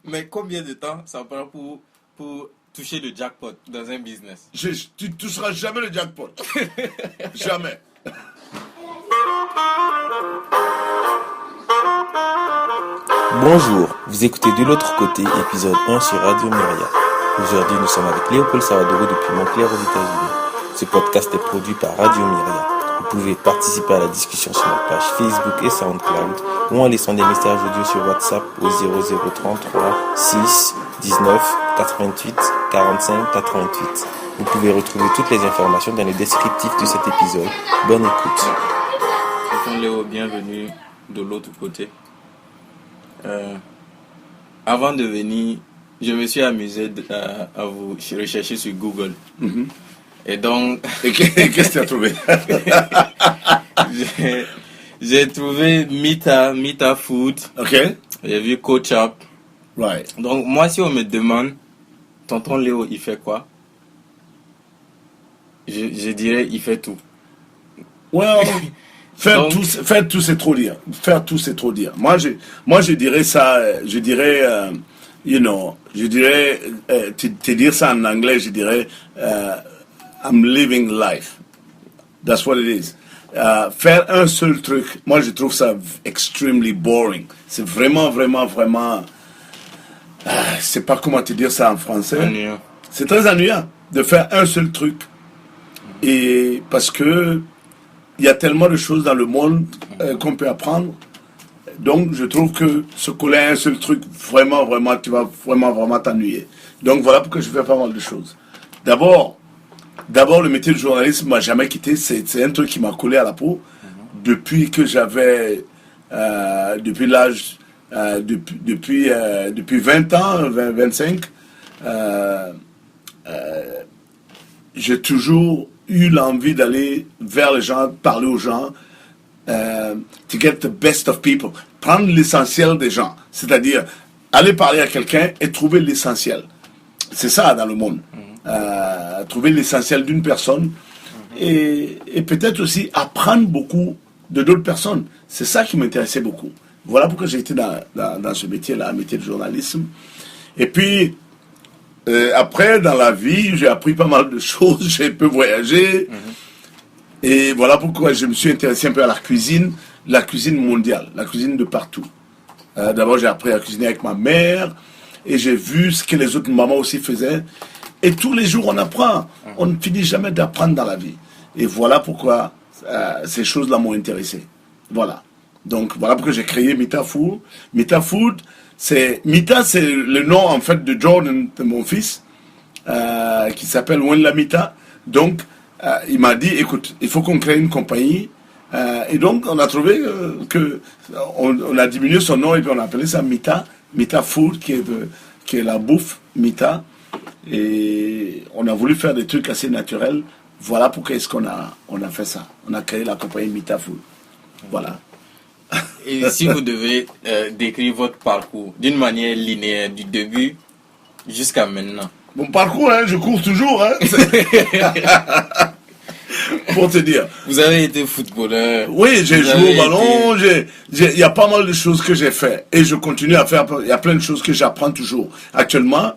Mais combien de temps ça prend pour toucher le jackpot dans un business? Tu ne toucheras jamais le jackpot. Jamais. Bonjour, vous écoutez De l'autre côté, épisode 1 sur Radio Myria. Aujourd'hui, nous sommes avec Léopold Savadoro depuis Montclair aux États-Unis. Ce podcast est produit par Radio Myria. Vous pouvez participer à la discussion sur notre page Facebook et SoundCloud ou en laissant des messages audio sur WhatsApp au 0033 6 19 88 45 88. Vous pouvez retrouver toutes les informations dans le descriptif de cet épisode. Bonne écoute. Tonton Léo, bienvenue de l'autre côté. Avant de venir, je me suis amusé à vous rechercher sur Google. Mm-hmm. Et donc... Et qu'est-ce que tu as trouvé? J'ai trouvé Mita Food. Ok. J'ai vu Coach Up. Right. Donc moi, si on me demande, tonton Léo, il fait quoi? Je dirais, il fait tout. Well, faire tout, c'est trop dire. Faire tout, c'est trop dire. Moi, je dirais ça, te dire ça en anglais, je dirais, I'm living life. That's what it is. Faire un seul truc, moi, je trouve ça extremely boring. C'est vraiment, je sais pas comment te dire ça en français. Ennuyant. C'est très ennuyant de faire un seul truc. Et parce que il y a tellement de choses dans le monde qu'on peut apprendre. Donc, je trouve que se coller à un seul truc, vraiment, tu vas vraiment t'ennuyer. Donc, voilà pourquoi je fais pas mal de choses. D'abord, le métier de journaliste m'a jamais quitté. C'est un truc qui m'a collé à la peau depuis que j'avais, depuis l'âge, depuis 20 ans, 25. J'ai toujours eu l'envie d'aller vers les gens, parler aux gens, to get the best of people, prendre l'essentiel des gens, c'est-à-dire aller parler à quelqu'un et trouver l'essentiel. C'est ça dans le monde, trouver l'essentiel d'une personne et peut-être aussi apprendre beaucoup de d'autres personnes. C'est ça qui m'intéressait beaucoup. Voilà pourquoi j'ai été dans ce métier-là, métier de journalisme. Et puis après, dans la vie, j'ai appris pas mal de choses, j'ai pu voyager. Et voilà pourquoi je me suis intéressé un peu à la cuisine mondiale, la cuisine de partout. D'abord, j'ai appris à cuisiner avec ma mère et j'ai vu ce que les autres mamans aussi faisaient. Et tous les jours, on apprend. On ne finit jamais d'apprendre dans la vie. Et voilà pourquoi ces choses-là m'ont intéressé. Voilà. Donc, voilà pourquoi j'ai créé Mita Food. Mita Food, Mita, c'est le nom en fait de Jordan, de mon fils, qui s'appelle Wenla Mita. Donc, il m'a dit, écoute, il faut qu'on crée une compagnie. Et donc, on a trouvé on a diminué son nom et puis on a appelé ça Mita Food, qui est la bouffe Mita. Et on a voulu faire des trucs assez naturels. Voilà pourquoi on a fait ça. On a créé la compagnie Mita Food. Voilà. Et si vous devez décrire votre parcours d'une manière linéaire, du début jusqu'à maintenant. Mon parcours, je cours toujours. Pour te dire. Vous avez été footballeur. Oui, j'ai joué au ballon. Il y a pas mal de choses que j'ai fait. Et je continue à faire. Il y a plein de choses que j'apprends toujours. Actuellement,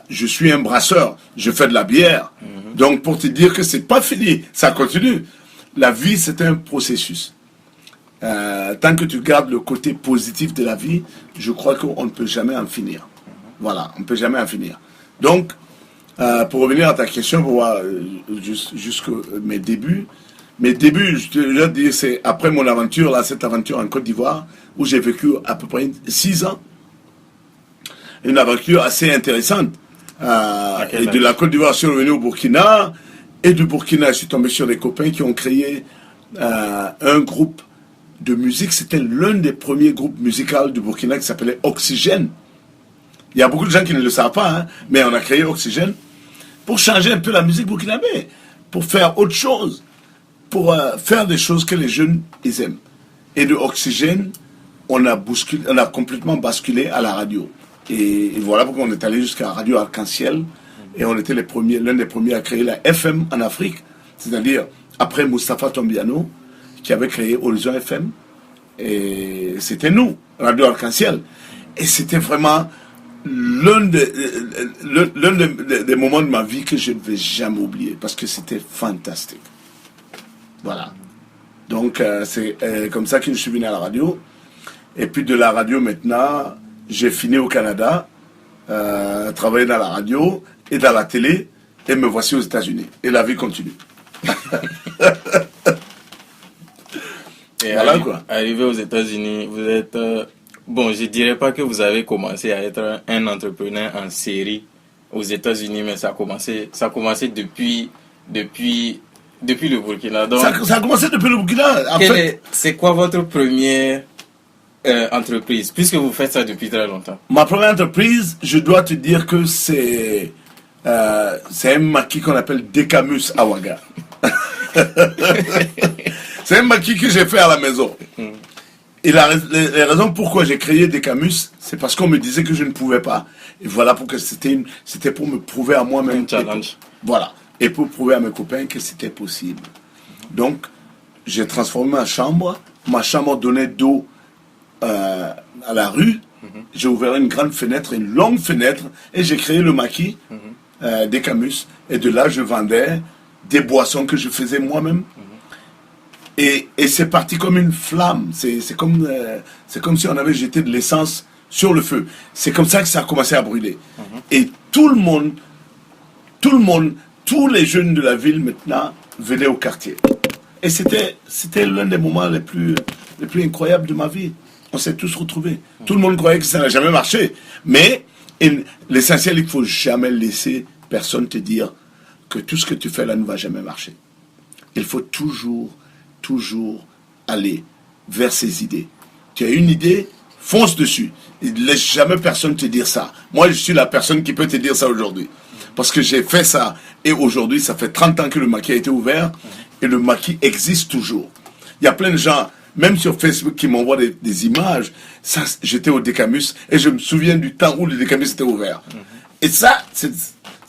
je suis un brasseur. Je fais de la bière. Donc, pour te dire que c'est pas fini, ça continue. La vie, c'est un processus. Tant que tu gardes le côté positif de la vie, je crois qu'on ne peut jamais en finir. Voilà, on ne peut jamais en finir. Donc, pour revenir à ta question, pour voir jusqu'à mes débuts, je te dis, c'est après mon aventure, là, cette aventure en Côte d'Ivoire, où j'ai vécu à peu près 6 ans. Une aventure assez intéressante. Et de la Côte d'Ivoire, je suis revenu au Burkina. Et du Burkina, je suis tombé sur des copains qui ont créé un groupe de musique. C'était l'un des premiers groupes musicaux du Burkina qui s'appelait Oxygène. Il y a beaucoup de gens qui ne le savent pas, mais on a créé Oxygène pour changer un peu la musique burkinabé, pour faire autre chose, pour faire des choses que les jeunes ils aiment. Et de Oxygène, on a complètement basculé à la radio. Et voilà pourquoi on est allé jusqu'à Radio Arc-en-Ciel. Et on était l'un des premiers à créer la FM en Afrique. C'est-à-dire, après Mustapha Tombiano, qui avait créé Horizon FM. Et c'était nous, Radio Arc-en-Ciel. Et c'était vraiment l'un des moments de ma vie que je ne vais jamais oublier, parce que c'était fantastique. Voilà. Donc, c'est comme ça que je suis venu à la radio. Et puis de la radio, maintenant, j'ai fini au Canada, travaillé dans la radio et dans la télé, et me voici aux États-Unis. Et la vie continue. Et voilà quoi. Arrivé aux États-Unis, vous êtes... bon, je dirais pas que vous avez commencé à être un entrepreneur en série aux États-Unis, mais ça a commencé depuis le Burkina. Donc, Ça a commencé depuis le Burkina. En fait, c'est quoi votre première entreprise, puisque vous faites ça depuis très longtemps? ma première entreprise, je dois te dire que c'est un maquis qu'on appelle Decamus Awaga. C'est un maquis que j'ai fait à la maison. Et les raisons pourquoi j'ai créé Decamus, c'est parce qu'on me disait que je ne pouvais pas. Et voilà pourquoi c'était pour me prouver à moi-même. Un challenge. Voilà. Et pour prouver à mes copains que c'était possible. Donc, j'ai transformé ma chambre. Ma chambre donnait dos à la rue. J'ai ouvert une grande fenêtre, une longue fenêtre, et j'ai créé le maquis Decamus. Et de là, je vendais des boissons que je faisais moi-même. Et c'est parti comme une flamme. C'est comme si on avait jeté de l'essence sur le feu. C'est comme ça que ça a commencé à brûler. Et tout le monde, tous les jeunes de la ville maintenant venaient au quartier. Et c'était l'un des moments les plus incroyables de ma vie. On s'est tous retrouvés. Tout le monde croyait que ça n'a jamais marché. Mais l'essentiel, il ne faut jamais laisser personne te dire que tout ce que tu fais là ne va jamais marcher. Il faut toujours aller vers ses idées. Tu as une idée, fonce dessus. Ne laisse jamais personne te dire ça. Moi, je suis la personne qui peut te dire ça aujourd'hui. Parce que j'ai fait ça. Et aujourd'hui, ça fait 30 ans que le maquis a été ouvert. Et le maquis existe toujours. Il y a plein de gens, même sur Facebook, qui m'envoient des images. Ça, j'étais au Decamus. Et je me souviens du temps où le Decamus était ouvert. Et ça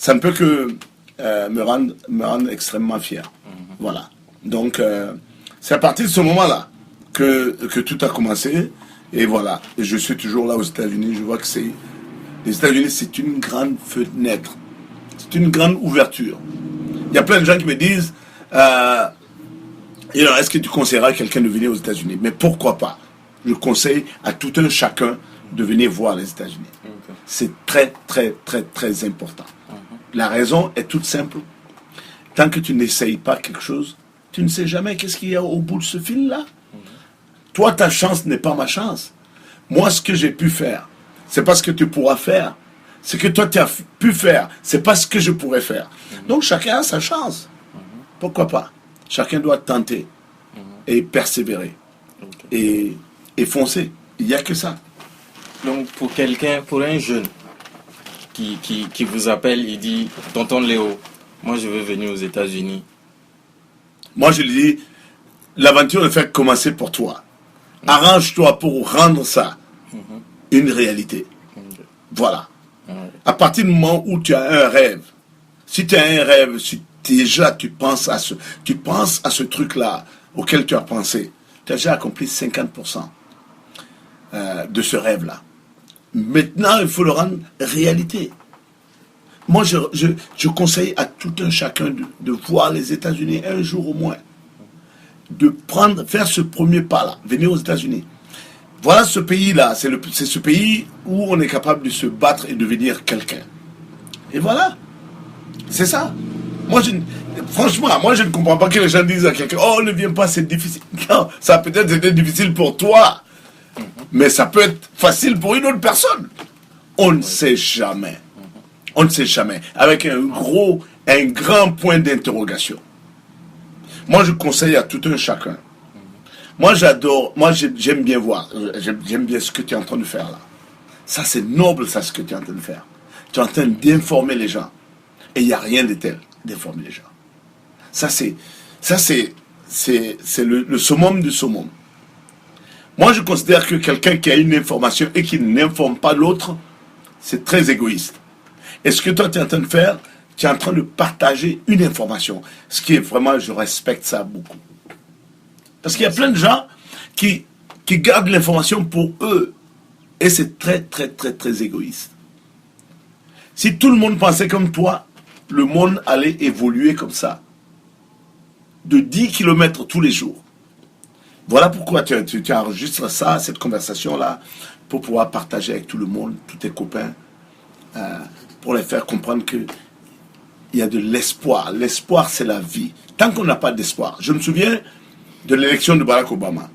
ne peut que me rendre extrêmement fier. Voilà. Donc... c'est à partir de ce moment-là que tout a commencé. Et voilà. Et je suis toujours là aux États-Unis. Je vois que les États-Unis, c'est une grande fenêtre. C'est une grande ouverture. Il y a plein de gens qui me disent est-ce que tu conseilleras à quelqu'un de venir aux États-Unis? Mais pourquoi pas? Je conseille à tout un chacun de venir voir les États-Unis. Okay. C'est très, très, très, très important. La raison est toute simple. Tant que tu n'essayes pas quelque chose, tu ne sais jamais qu'est-ce qu'il y a au bout de ce fil-là. Toi, ta chance n'est pas ma chance. Moi, ce que j'ai pu faire, c'est pas ce que tu pourras faire. Ce que toi, tu as pu faire, c'est pas ce que je pourrais faire. Donc, chacun a sa chance. Pourquoi pas? Chacun doit tenter et persévérer et foncer. Il n'y a que ça. Donc, pour un jeune qui vous appelle, il dit « Tonton Léo, moi, je veux venir aux États-Unis. » Moi, je lui dis, l'aventure ne fait que commencer pour toi. Arrange-toi pour rendre ça une réalité. Voilà. À partir du moment où tu as un rêve, si tu as un rêve, si déjà tu penses à ce truc-là auquel tu as pensé, tu as déjà accompli 50% de ce rêve-là. Maintenant, il faut le rendre réalité. Moi, je conseille à tout un chacun de voir les États-Unis un jour au moins. Faire ce premier pas-là, venir aux États-Unis. Voilà ce pays-là, c'est ce pays où on est capable de se battre et devenir quelqu'un. Et voilà, c'est ça. Franchement, je ne comprends pas que les gens disent à quelqu'un « Oh, ne viens pas, c'est difficile. » Non, ça a peut-être été difficile pour toi, mais ça peut être facile pour une autre personne. On ne sait jamais. On ne sait jamais. Avec un grand point d'interrogation. Moi, je conseille à tout un chacun. Moi, j'aime bien voir. J'aime bien ce que tu es en train de faire là. Ça, c'est noble, ça, ce que tu es en train de faire. Tu es en train d'informer les gens. Et il n'y a rien de tel d'informer les gens. Ça, c'est le summum du summum. Moi, je considère que quelqu'un qui a une information et qui n'informe pas l'autre, c'est très égoïste. Et ce que toi, tu es en train de faire, tu es en train de partager une information. Ce qui est vraiment, je respecte ça beaucoup. Parce qu'il y a plein de gens qui gardent l'information pour eux. Et c'est très, très, très, très égoïste. Si tout le monde pensait comme toi, le monde allait évoluer comme ça. De 10 kilomètres tous les jours. Voilà pourquoi tu enregistres ça, cette conversation-là, pour pouvoir partager avec tout le monde, tous tes copains, pour les faire comprendre qu'il y a de l'espoir. L'espoir, c'est la vie. Tant qu'on n'a pas d'espoir. Je me souviens de l'élection de Barack Obama.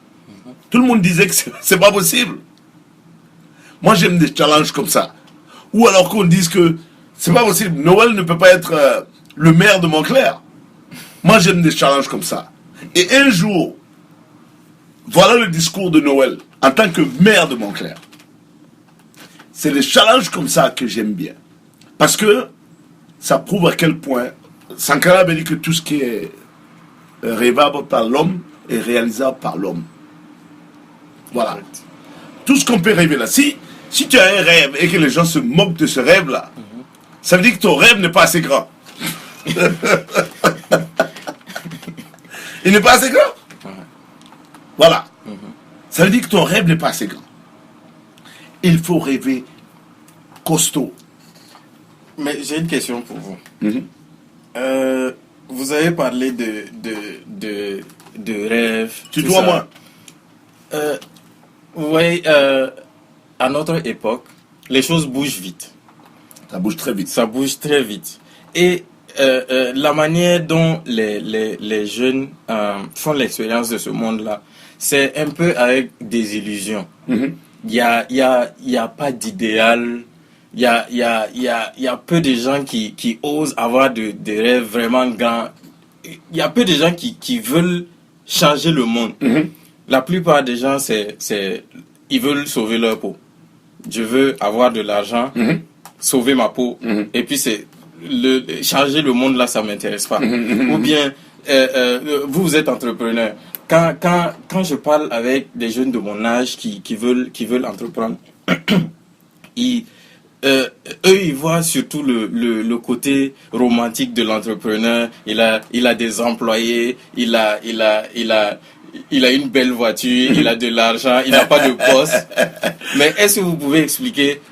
Tout le monde disait que c'est pas possible. Moi, j'aime des challenges comme ça. Ou alors qu'on dise que c'est pas possible. Noël ne peut pas être le maire de Montclair. Moi, j'aime des challenges comme ça. Et un jour, voilà le discours de Noël en tant que maire de Montclair. C'est les challenges comme ça que j'aime bien. Parce que ça prouve à quel point Sankara avait dit que tout ce qui est rêvable par l'homme est réalisable par l'homme. Voilà. Tout ce qu'on peut rêver là. Si tu as un rêve et que les gens se moquent de ce rêve-là, ça veut dire que ton rêve n'est pas assez grand. Il n'est pas assez grand. Voilà. Ça veut dire que ton rêve n'est pas assez grand. Il faut rêver costaud. Mais j'ai une question pour vous. Vous avez parlé de rêve. Tu dois moi. Vous voyez, à notre époque, les choses bougent vite. Ça bouge très vite. Ça bouge très vite. Et la manière dont les jeunes font l'expérience de ce monde-là, c'est un peu avec des illusions. Il y a pas d'idéal. Il y a peu de gens qui osent avoir des rêves vraiment grands. Il y a peu de gens qui veulent changer le monde. La plupart des gens, ils veulent sauver leur peau. Je veux avoir de l'argent, sauver ma peau. Et puis changer le monde là, ça m'intéresse pas. Ou bien, vous êtes entrepreneur. Quand je parle avec des jeunes de mon âge qui veulent entreprendre, eux, ils voient surtout le côté romantique de l'entrepreneur. Il a des employés, il a une belle voiture, il a de l'argent, il n'a pas de poste. Mais est-ce que vous pouvez expliquer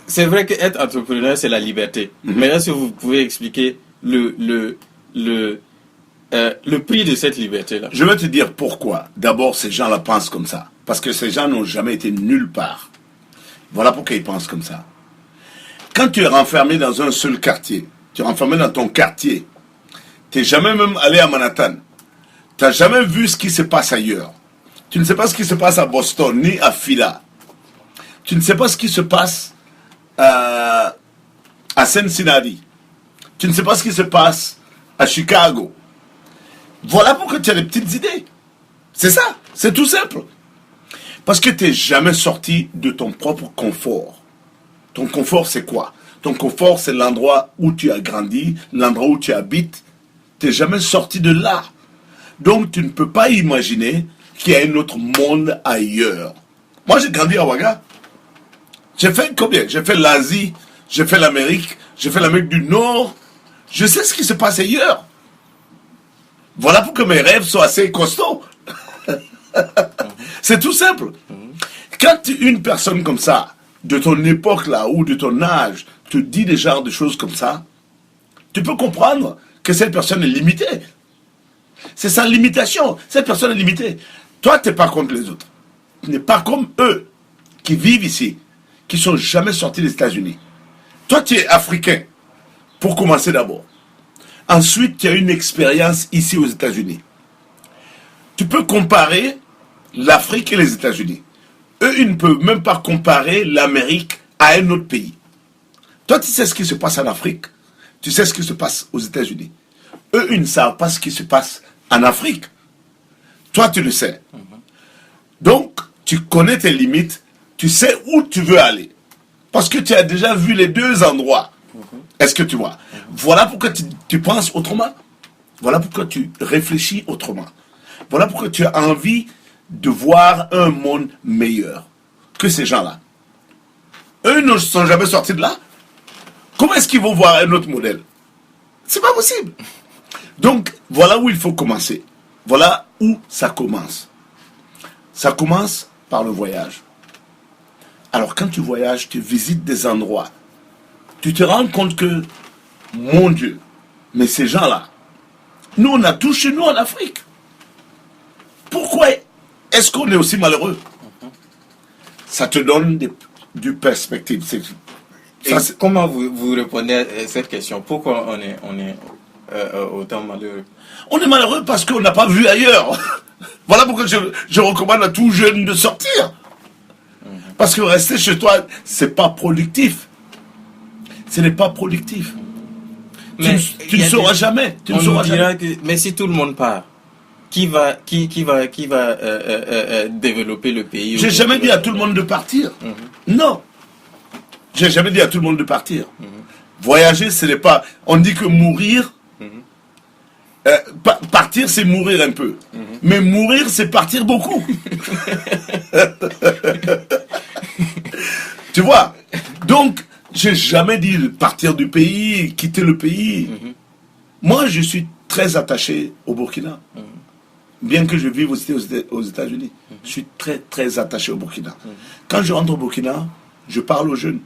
c'est vrai qu'être entrepreneur, c'est la liberté. Mais est-ce que vous pouvez expliquer le prix de cette liberté-là? Je vais te dire pourquoi. D'abord, ces gens-là pensent comme ça. Parce que ces gens n'ont jamais été nulle part. Voilà pourquoi ils pensent comme ça. Quand tu es renfermé dans un seul quartier, tu es renfermé dans ton quartier, tu n'es jamais même allé à Manhattan, tu n'as jamais vu ce qui se passe ailleurs. Tu ne sais pas ce qui se passe à Boston, ni à Phila. Tu ne sais pas ce qui se passe à Cincinnati. Tu ne sais pas ce qui se passe à Chicago. Voilà pourquoi tu as des petites idées. C'est ça, c'est tout simple. Parce que tu n'es jamais sorti de ton propre confort. Ton confort, c'est quoi? Ton confort, c'est l'endroit où tu as grandi, l'endroit où tu habites. Tu n'es jamais sorti de là. Donc, tu ne peux pas imaginer qu'il y a un autre monde ailleurs. Moi, j'ai grandi à Ouaga. J'ai fait combien? J'ai fait l'Asie, j'ai fait l'Amérique, j'ai fait l'Amérique du Nord. Je sais ce qui se passe ailleurs. Voilà pourquoi mes rêves sont assez costauds. C'est tout simple. Quand une personne comme ça, de ton époque là, ou de ton âge, te dit des genres de choses comme ça, tu peux comprendre que cette personne est limitée. C'est sa limitation. Cette personne est limitée. Toi, tu n'es pas comme les autres. Tu n'es pas comme eux, qui vivent ici, qui ne sont jamais sortis des États-Unis. Toi, tu es africain, pour commencer d'abord. Ensuite, tu as une expérience ici aux États-Unis. Tu peux comparer l'Afrique et les États-Unis. Eux, ils ne peuvent même pas comparer l'Amérique à un autre pays. Toi, tu sais ce qui se passe en Afrique. Tu sais ce qui se passe aux États-Unis. Eux, ils ne savent pas ce qui se passe en Afrique. Toi, tu le sais. Donc, tu connais tes limites. Tu sais où tu veux aller. Parce que tu as déjà vu les deux endroits. Est-ce que tu vois? Voilà pourquoi tu penses autrement. Voilà pourquoi tu réfléchis autrement. Voilà pourquoi tu as envie de voir un monde meilleur que ces gens-là. Eux ne sont jamais sortis de là. Comment est-ce qu'ils vont voir un autre modèle? C'est pas possible. Donc, voilà où il faut commencer. Voilà où ça commence. Ça commence par le voyage. Alors quand tu voyages, tu visites des endroits, tu te rends compte que, mon Dieu, mais ces gens-là, nous on a tout chez nous en Afrique. Pourquoi est-ce qu'on est aussi malheureux? Ça te donne du perspective. Comment vous répondez à cette question? Pourquoi on est autant malheureux? On est malheureux parce qu'on n'a pas vu ailleurs. Voilà pourquoi je recommande à tout jeune de sortir. Parce que rester chez toi, c'est pas productif. Ce n'est pas productif. Mais tu ne sauras jamais. Tu ne sauras jamais. Mais si tout le monde part, qui va développer le pays? J'ai jamais dit à tout le monde de partir. Non. J'ai jamais dit à tout le monde de partir. Voyager, ce n'est pas... On dit que mourir... partir, c'est mourir un peu. Mais mourir, c'est partir beaucoup. Tu vois? Donc, j'ai jamais dit de partir du pays, quitter le pays. Moi, je suis très attaché au Burkina. Bien que je vive aussi aux États-Unis. Je suis très, très attaché au Burkina. Quand je rentre au Burkina, je parle aux jeunes.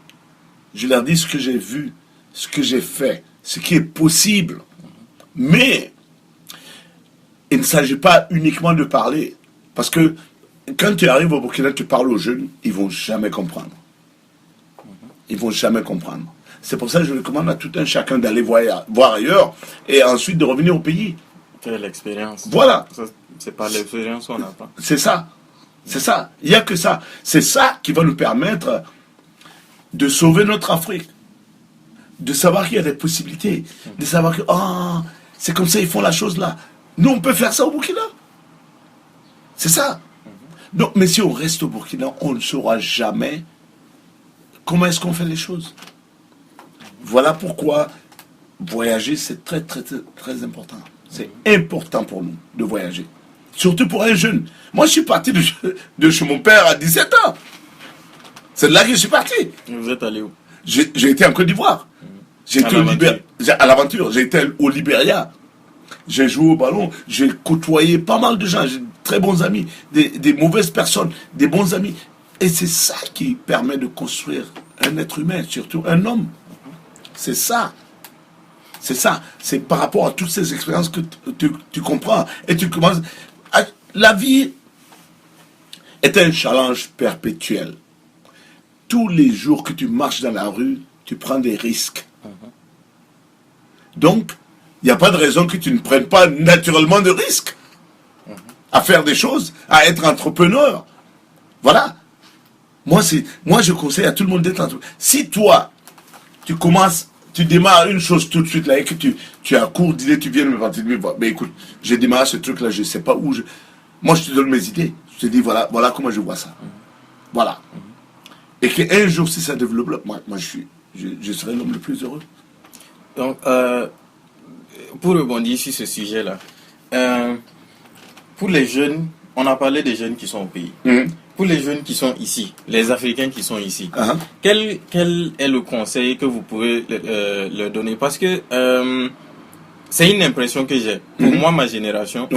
Je leur dis ce que j'ai vu, ce que j'ai fait, ce qui est possible. Mais il ne s'agit pas uniquement de parler. Parce que quand tu arrives au Burkina, tu parles aux jeunes, ils ne vont jamais comprendre. Ils ne vont jamais comprendre. C'est pour ça que je recommande à tout un chacun d'aller voir ailleurs et ensuite de revenir au pays. Faire l'expérience. Voilà. C'est pas l'expérience qu'on n'a pas. C'est ça. C'est ça. Il n'y a que ça. C'est ça qui va nous permettre de sauver notre Afrique. De savoir qu'il y a des possibilités. De savoir que, c'est comme ça, ils font la chose là. Nous, on peut faire ça au Burkina. C'est ça. Donc, mais si on reste au Burkina, on ne saura jamais comment est-ce qu'on fait les choses. Voilà pourquoi voyager, c'est très, très, très, très important. C'est important pour nous de voyager. Surtout pour un jeune. Moi, je suis parti de chez mon père à 17 ans. C'est de là que je suis parti. Et vous êtes allé où? J'ai été en Côte d'Ivoire. J'ai été à l'aventure. J'ai été au Libéria. J'ai joué au ballon. J'ai côtoyé pas mal de gens. J'ai de très bons amis. Des mauvaises personnes. Des bons amis. Et c'est ça qui permet de construire un être humain, surtout un homme. C'est ça. C'est ça. C'est par rapport à toutes ces expériences que tu comprends. Et tu commences... La vie est un challenge perpétuel. Tous les jours que tu marches dans la rue, tu prends des risques. Donc, il n'y a pas de raison que tu ne prennes pas naturellement de risques à faire des choses, à être entrepreneur. Voilà. Moi, je conseille à tout le monde d'être entrepreneur. Si toi, tu démarres une chose tout de suite là et que tu as court d'idées, tu viens de me partir de mais écoute, j'ai démarré ce truc là, je ne sais pas où. Moi, je te donne mes idées. Je te dis, voilà comment je vois ça. Voilà. Et qu'un jour, si ça développe, moi je serai l'homme le plus heureux. Donc, pour rebondir sur ce sujet-là, pour les jeunes, on a parlé des jeunes qui sont au pays. Pour les jeunes qui sont ici, les Africains qui sont ici, quel est le conseil que vous pouvez leur donner? Parce que c'est une impression que j'ai. Pour moi, ma génération,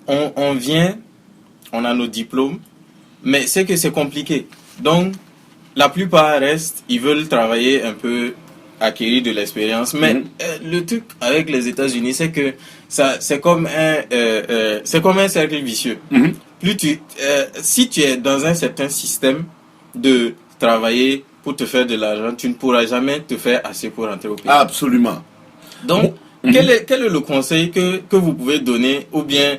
on vient, on a nos diplômes, mais c'est que c'est compliqué. Donc, la plupart restent, ils veulent travailler un peu, acquérir de l'expérience. Mais le truc avec les États-Unis, c'est que c'est comme un cercle vicieux. Plus si tu es dans un certain système de travailler pour te faire de l'argent, tu ne pourras jamais te faire assez pour rentrer au pays. Absolument. Donc, quel est le conseil que vous pouvez donner, ou bien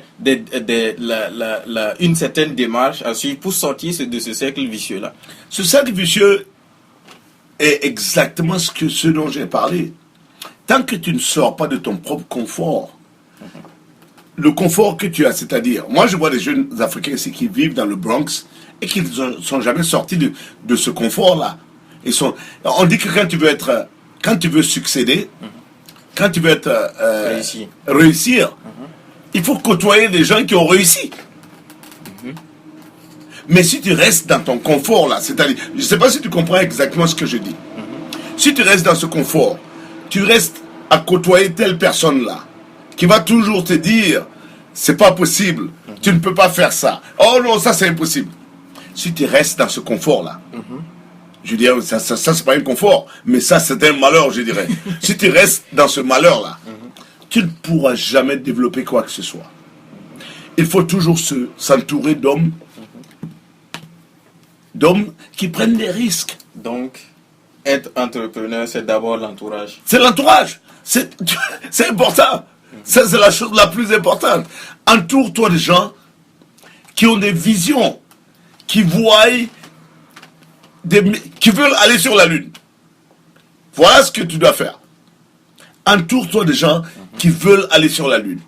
une certaine démarche à suivre pour sortir de ce cercle vicieux-là? Ce cercle vicieux est exactement ce dont j'ai parlé. Tant que tu ne sors pas de ton propre confort, le confort que tu as, c'est-à-dire, moi je vois des jeunes Africains ici qui vivent dans le Bronx et qui ne sont jamais sortis de ce confort-là. On dit que quand tu veux succéder, quand tu veux réussir, il faut côtoyer des gens qui ont réussi. Mais si tu restes dans ton confort là, c'est-à-dire, je ne sais pas si tu comprends exactement ce que je dis. Si tu restes dans ce confort, tu restes à côtoyer telle personne là, qui va toujours te dire, c'est pas possible, tu ne peux pas faire ça. Oh non, ça c'est impossible. si tu restes dans ce confort-là, je dirais, ça c'est pas un confort, mais ça c'est un malheur, je dirais. Si tu restes dans ce malheur-là, tu ne pourras jamais développer quoi que ce soit. Il faut toujours s'entourer d'hommes qui prennent des risques. Donc, être entrepreneur, c'est d'abord l'entourage. C'est l'entourage. C'est important. Ça, c'est la chose la plus importante. Entoure-toi de gens qui ont des visions, qui voient, qui veulent aller sur la Lune. Voilà ce que tu dois faire. Entoure-toi de gens qui veulent aller sur la Lune.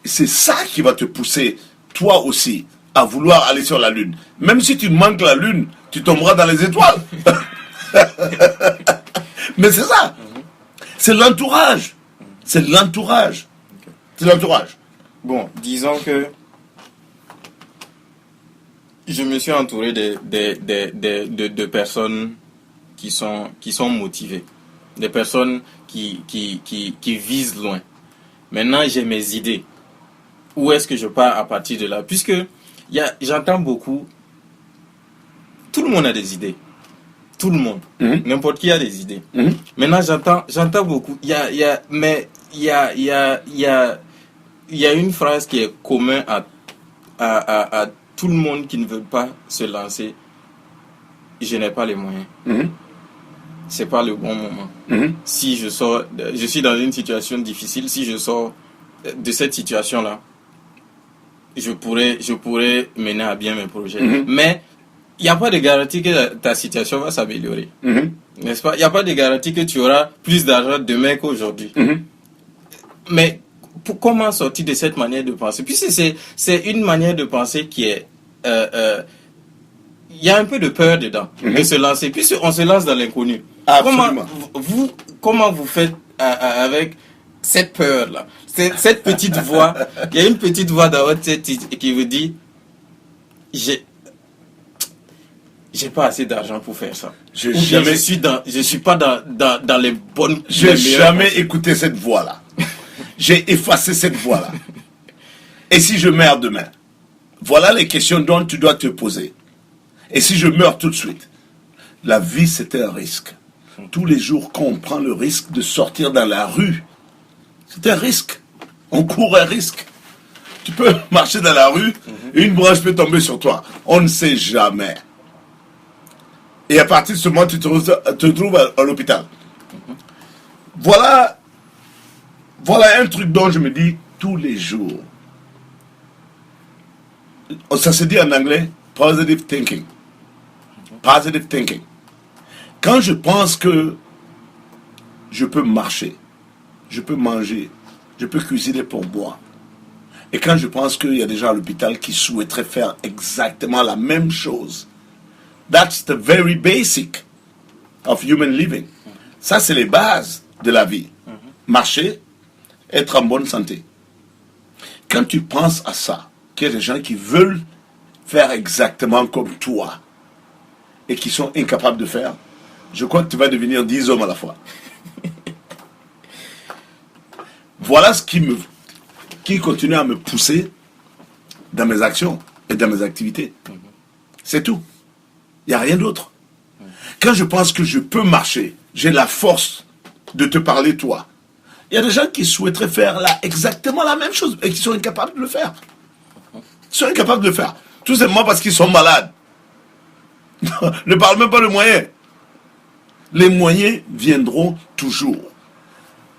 C'est ça qui va te pousser, toi aussi, à vouloir aller sur la Lune. Même si tu manques la Lune, tu tomberas dans les étoiles. Mais c'est ça. C'est l'entourage. C'est l'entourage. C'est l'entourage. Bon, disons que je me suis entouré de personnes qui sont motivées. Des personnes qui visent loin. Maintenant, j'ai mes idées. Où est-ce que je pars à partir de là? Puisque j'entends beaucoup. Tout le monde a des idées. Tout le monde. N'importe qui a des idées. Maintenant, j'entends beaucoup. Il y a une phrase qui est commune à tout le monde qui ne veut pas se lancer. Je n'ai pas les moyens. C'est pas le bon moment. Si je suis dans une situation difficile. Si je sors de cette situation-là, je pourrais mener à bien mes projets. Mais il n'y a pas de garantie que ta situation va s'améliorer. N'est-ce pas? Il n'y a pas de garantie que tu auras plus d'argent demain qu'aujourd'hui. Mais comment sortir de cette manière de penser? Puisque c'est une manière de penser qui est... il y a un peu de peur dedans, de se lancer. Puisqu'on se lance dans l'inconnu. Comment vous faites avec cette peur-là? Cette petite voix, il y a une petite voix dans votre tête qui vous dit j'ai pas assez d'argent pour faire ça. Je suis pas dans les bonnes. J'ai jamais écouté cette voix-là. J'ai effacé cette voix-là. Et si je meurs demain? Voilà les questions dont tu dois te poser. Et si je meurs tout de suite? La vie, c'est un risque. Tous les jours qu'on prend le risque de sortir dans la rue, c'est un risque. On court un risque. Tu peux marcher dans la rue et une branche peut tomber sur toi. On ne sait jamais. Et à partir de ce moment, tu te trouves à l'hôpital. Voilà un truc dont je me dis tous les jours. Ça se dit en anglais, positive thinking. Positive thinking. Quand je pense que je peux marcher, je peux manger, je peux cuisiner pour moi, et quand je pense qu'il y a des gens à l'hôpital qui souhaiteraient faire exactement la même chose, that's the very basic of human living. Ça, c'est les bases de la vie. Marcher, être en bonne santé. Quand tu penses à ça, qu'il y a des gens qui veulent faire exactement comme toi et qui sont incapables de faire, je crois que tu vas devenir 10 hommes à la fois. Voilà ce qui continue à me pousser dans mes actions et dans mes activités. C'est tout. Il n'y a rien d'autre. Quand je pense que je peux marcher, j'ai la force de te parler toi. Il y a des gens qui souhaiteraient faire exactement la même chose et qui sont incapables de le faire. Ils sont incapables de le faire. Tout simplement parce qu'ils sont malades. Ne parle même pas de moyens. Les moyens viendront toujours.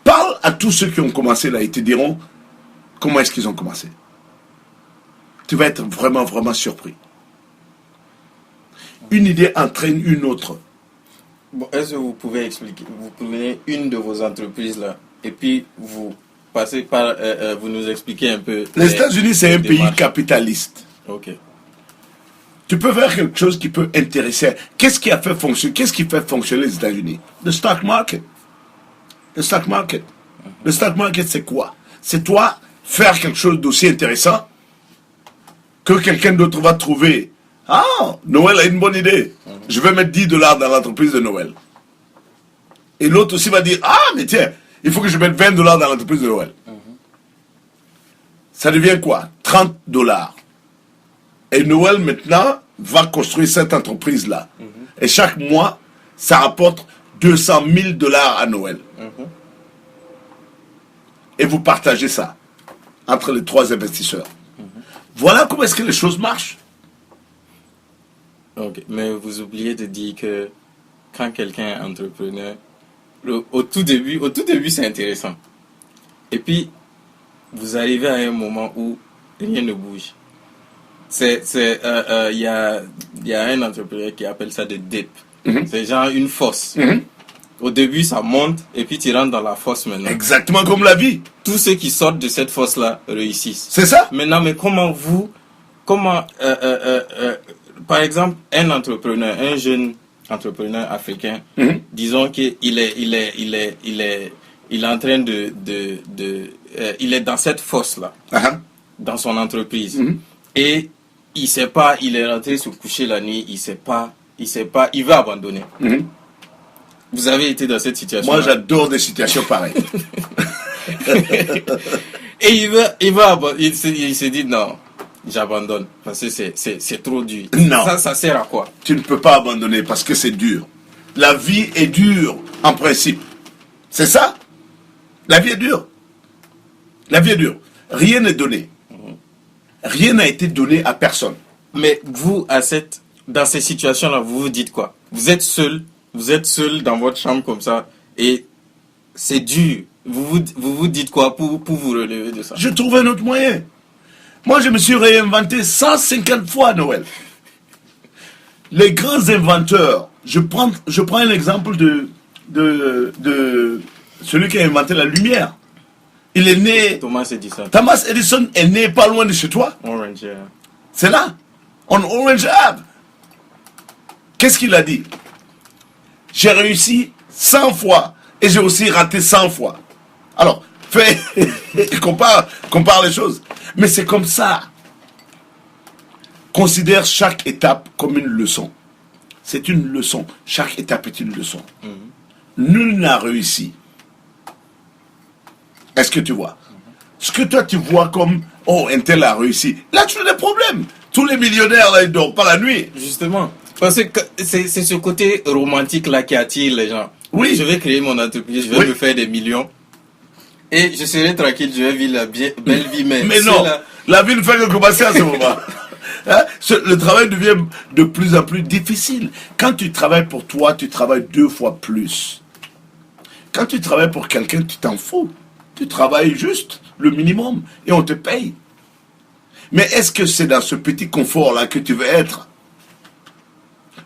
Parle à tous ceux qui ont commencé là et te diront comment est-ce qu'ils ont commencé. Tu vas être vraiment, vraiment surpris. Une idée entraîne une autre. Bon, est-ce que vous pouvez expliquer? Vous prenez une de vos entreprises là et puis vous passez par, vous nous expliquez un peu. Les États-Unis, c'est un pays capitaliste. Ok. Tu peux faire quelque chose qui peut intéresser. Qu'est-ce qui fait fonctionner les États-Unis? Le stock market. Le stock market. Le stock market, c'est quoi? C'est toi faire quelque chose d'aussi intéressant que quelqu'un d'autre va trouver. Ah, Noël a une bonne idée. Je vais mettre $10 dans l'entreprise de Noël. Et l'autre aussi va dire, ah, mais tiens, il faut que je mette $20 dans l'entreprise de Noël. Ça devient quoi? $30. Et Noël, maintenant, va construire cette entreprise-là. Et chaque mois, ça rapporte $200,000 à Noël. Et vous partagez ça entre les 3 investisseurs. Voilà comment est-ce que les choses marchent. Ok, mais vous oubliez de dire que quand quelqu'un est entrepreneur, au tout début, c'est intéressant. Et puis, vous arrivez à un moment où rien ne bouge. Il y a un entrepreneur qui appelle ça des dip. C'est genre une fosse. Au début, ça monte et puis tu rentres dans la fosse maintenant. Exactement comme la vie. Tous ceux qui sortent de cette fosse-là réussissent. C'est ça? Maintenant, mais par exemple, un jeune entrepreneur africain, disons qu'il est en train il est dans cette fosse-là, dans son entreprise. Et il sait pas, il est rentré se coucher la nuit, il sait pas, il veut abandonner. Vous avez été dans cette situation? Moi, j'adore des situations pareilles. Et il se dit non, j'abandonne parce que c'est trop dur. Non. Ça sert à quoi? Tu ne peux pas abandonner parce que c'est dur. La vie est dure, en principe. C'est ça? La vie est dure. La vie est dure. Rien n'est donné. Rien n'a été donné à personne. Mais vous, dans ces situations-là, vous vous dites quoi? Vous êtes seul dans votre chambre comme ça et c'est dur. Vous vous dites quoi pour vous relever de ça? Je trouve un autre moyen. Moi, je me suis réinventé 150 fois à Noël. Les grands inventeurs, je prends un exemple de celui qui a inventé la lumière. Il est né... Thomas Edison. Thomas Edison est né pas loin de chez toi. Orange, yeah. C'est là, on Orange Ave. Qu'est-ce qu'il a dit? J'ai réussi 100 fois et j'ai aussi raté 100 fois. Alors, compare les choses. Mais c'est comme ça. Considère chaque étape comme une leçon. C'est une leçon. Chaque étape est une leçon. Nul n'a réussi. Est-ce que tu vois? Ce que toi tu vois comme oh, un tel a réussi. Là, tu as des problèmes. Tous les millionnaires, là, ils ne dorment pas la nuit. Justement. Parce que c'est ce côté romantique là qui attire les gens. Oui. Je vais créer mon entreprise, je vais me faire des millions. Et je serai tranquille, je vais vivre la belle vie. Mais non, la vie ne fait que commencer à ce moment. Hein? Le travail devient de plus en plus difficile. Quand tu travailles pour toi, tu travailles 2 fois plus. Quand tu travailles pour quelqu'un, tu t'en fous. Tu travailles juste le minimum et on te paye. Mais est-ce que c'est dans ce petit confort-là que tu veux être?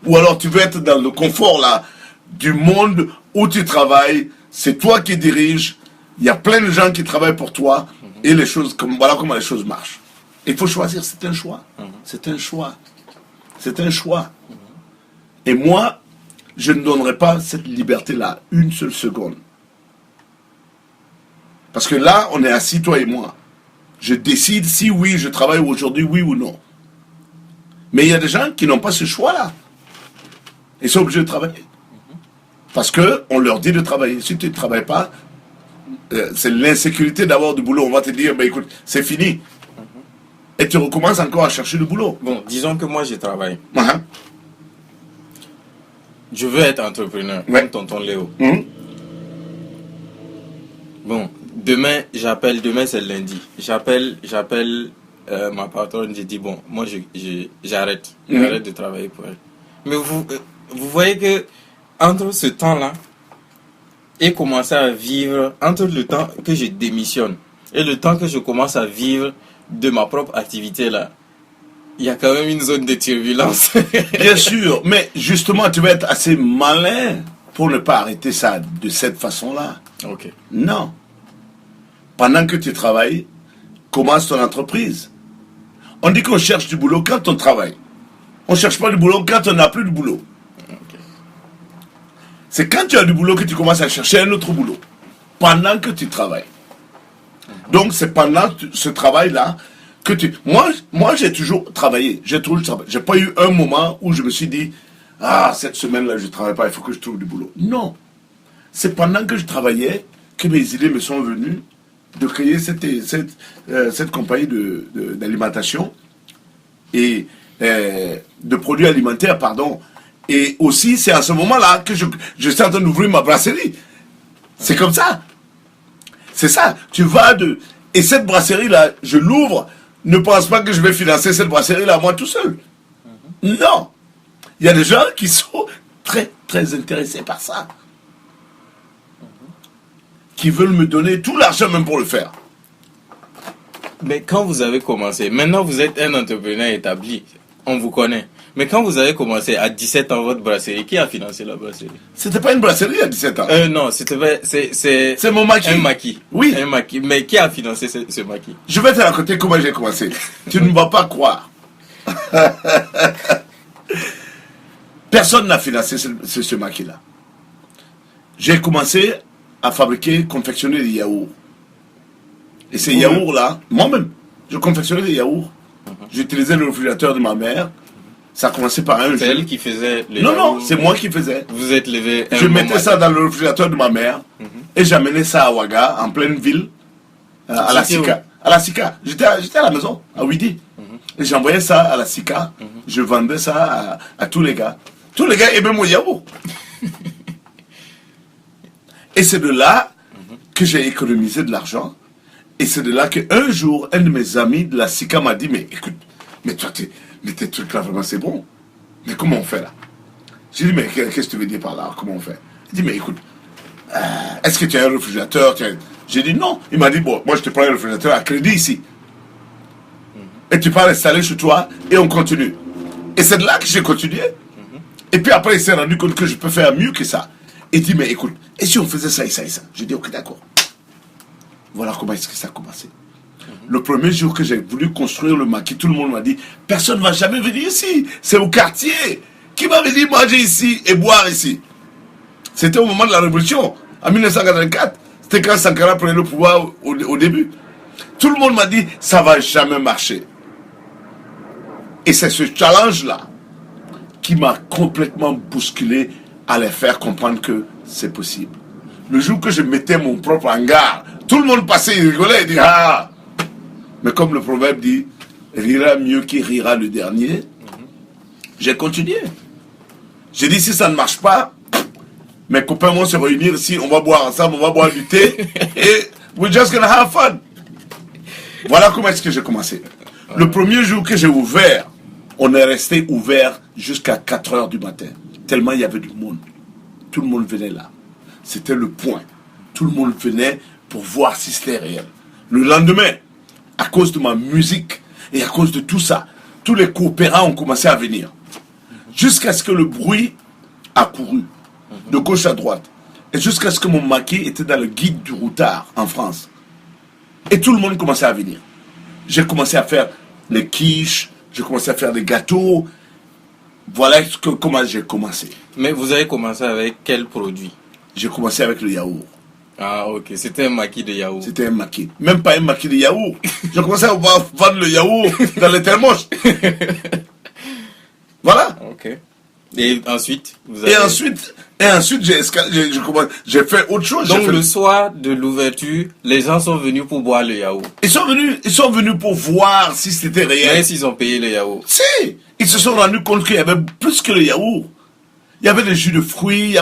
Ou alors tu veux être dans le confort-là du monde où tu travailles, c'est toi qui diriges, il y a plein de gens qui travaillent pour toi et les choses, voilà comment les choses marchent. Il faut choisir, c'est un choix. C'est un choix. C'est un choix. Et moi, je ne donnerai pas cette liberté-là une seule seconde. Parce que là, on est assis, toi et moi. Je décide si oui, je travaille aujourd'hui, oui ou non. Mais il y a des gens qui n'ont pas ce choix-là. Ils sont obligés de travailler. Parce qu'on leur dit de travailler. Si tu ne travailles pas, c'est l'insécurité d'avoir du boulot. On va te dire, ben écoute, c'est fini. Et tu recommences encore à chercher du boulot. Bon, disons que moi, je travaille. Je veux être entrepreneur, comme tonton Léo. Bon, demain c'est lundi. J'appelle ma patronne, je dis bon, moi j'arrête. J'arrête de travailler pour elle. Mais vous voyez que entre ce temps-là et commencer à vivre, entre le temps que je démissionne et le temps que je commence à vivre de ma propre activité là, il y a quand même une zone de turbulence. Bien sûr, mais justement tu vas être assez malin pour ne pas arrêter ça de cette façon-là. Ok. Non. Pendant que tu travailles, commence ton entreprise. On dit qu'on cherche du boulot quand on travaille. On ne cherche pas du boulot quand on n'a plus de boulot. Okay. C'est quand tu as du boulot que tu commences à chercher un autre boulot. Pendant que tu travailles. Donc c'est pendant ce travail-là que tu... Moi j'ai toujours travaillé. J'ai pas eu un moment où je me suis dit ah, cette semaine-là je ne travaille pas, il faut que je trouve du boulot. Non. C'est pendant que je travaillais que mes idées me sont venues de créer cette compagnie d'alimentation et de produits alimentaires, pardon. Et aussi, c'est à ce moment-là que je suis en train d'ouvrir ma brasserie. C'est comme ça. C'est ça. Tu vas de... Et cette brasserie-là, je l'ouvre. Ne pense pas que je vais financer cette brasserie-là moi tout seul. Non. Il y a des gens qui sont très, très intéressés par ça. Qui veulent me donner tout l'argent même pour le faire. Mais quand vous avez commencé, maintenant vous êtes un entrepreneur établi, on vous connaît. Mais quand vous avez commencé à 17 ans votre brasserie, qui a financé la brasserie? C'était pas une brasserie à 17 ans. Non, C'est mon maquis. Un maquis. Oui. Un maquis. Mais qui a financé ce maquis? Je vais te raconter comment j'ai commencé. Tu ne vas pas croire. Personne n'a financé ce maquis-là. J'ai commencé à fabriquer, confectionner des yaourts. Et ces yaourts-là, moi-même, je confectionnais des yaourts. J'utilisais le réfrigérateur de ma mère. Ça a commencé par un jeu. C'est elle qui faisait les Non, yaourts. non, c'est moi qui faisais. Vous êtes levé. Je mettais ça dans le réfrigérateur de ma mère et j'amenais ça à Ouaga, en pleine ville, à la C'était Sika. À la Sika. J'étais à la maison, à Ouidi. Et j'envoyais ça à la Sika. Je vendais ça à tous les gars. Tous les gars aimaient mon yaourt. Et c'est de là que j'ai économisé de l'argent. Et c'est de là qu'un jour, un de mes amis de la Sika m'a dit, mais écoute, mais toi, mais tes trucs là, vraiment, c'est bon. Mais comment on fait là? J'ai dit, mais qu'est-ce que tu veux dire par là? Comment on fait? Il dit, mais écoute, est-ce que tu as un réfrigérateur? J'ai dit non. Il m'a dit, bon, moi je te prends un réfrigérateur à crédit ici. Et tu peux l'installer chez toi et on continue. Et c'est de là que j'ai continué. Et puis après, il s'est rendu compte que je peux faire mieux que ça. Il dit, mais écoute, et si on faisait ça et ça et ça? J'ai dit, ok, d'accord. Voilà comment est-ce que ça a commencé. Le premier jour que j'ai voulu construire le maquis, tout le monde m'a dit, personne ne va jamais venir ici. C'est au quartier. Qui va venir manger ici et boire ici? C'était au moment de la Révolution, en 1984. C'était quand Sankara prenait le pouvoir au début. Tout le monde m'a dit, ça ne va jamais marcher. Et c'est ce challenge-là qui m'a complètement bousculé à les faire comprendre que c'est possible. Le jour que je mettais mon propre hangar, tout le monde passait, il rigolait, il dit, ah! Mais comme le proverbe dit, rira mieux qui rira le dernier, j'ai continué. J'ai dit, si ça ne marche pas, mes copains vont se réunir ici, on va boire ensemble, on va boire du thé, et we're just gonna have fun. Voilà comment est-ce que j'ai commencé. Le premier jour que j'ai ouvert, on est resté ouvert jusqu'à 4 heures du matin, tellement il y avait du monde. Tout le monde venait là. C'était le point. Tout le monde venait pour voir si c'était réel. Le lendemain, à cause de ma musique et à cause de tout ça, tous les coopérants ont commencé à venir. Jusqu'à ce que le bruit a couru de gauche à droite. Et jusqu'à ce que mon maquis était dans le guide du routard en France. Et tout le monde commençait à venir. J'ai commencé à faire les quiches, j'ai commencé à faire des gâteaux. Voilà comment j'ai commencé. Mais vous avez commencé avec quel produit? J'ai commencé avec le yaourt. Ah, ok. C'était un maquis de yaourt. C'était un maquis. Même pas un maquis de yaourt. J'ai commencé à vendre le yaourt dans les thermos. Voilà. Ok. Et ensuite, Et ensuite, j'ai fait autre chose. Donc le soir de l'ouverture, les gens sont venus pour boire le yaourt. Ils sont venus pour voir si c'était réel. Mais s'ils ont payé le yaourt. Si, ils se sont rendus compte qu'il y avait plus que le yaourt. Il y avait des jus de fruits,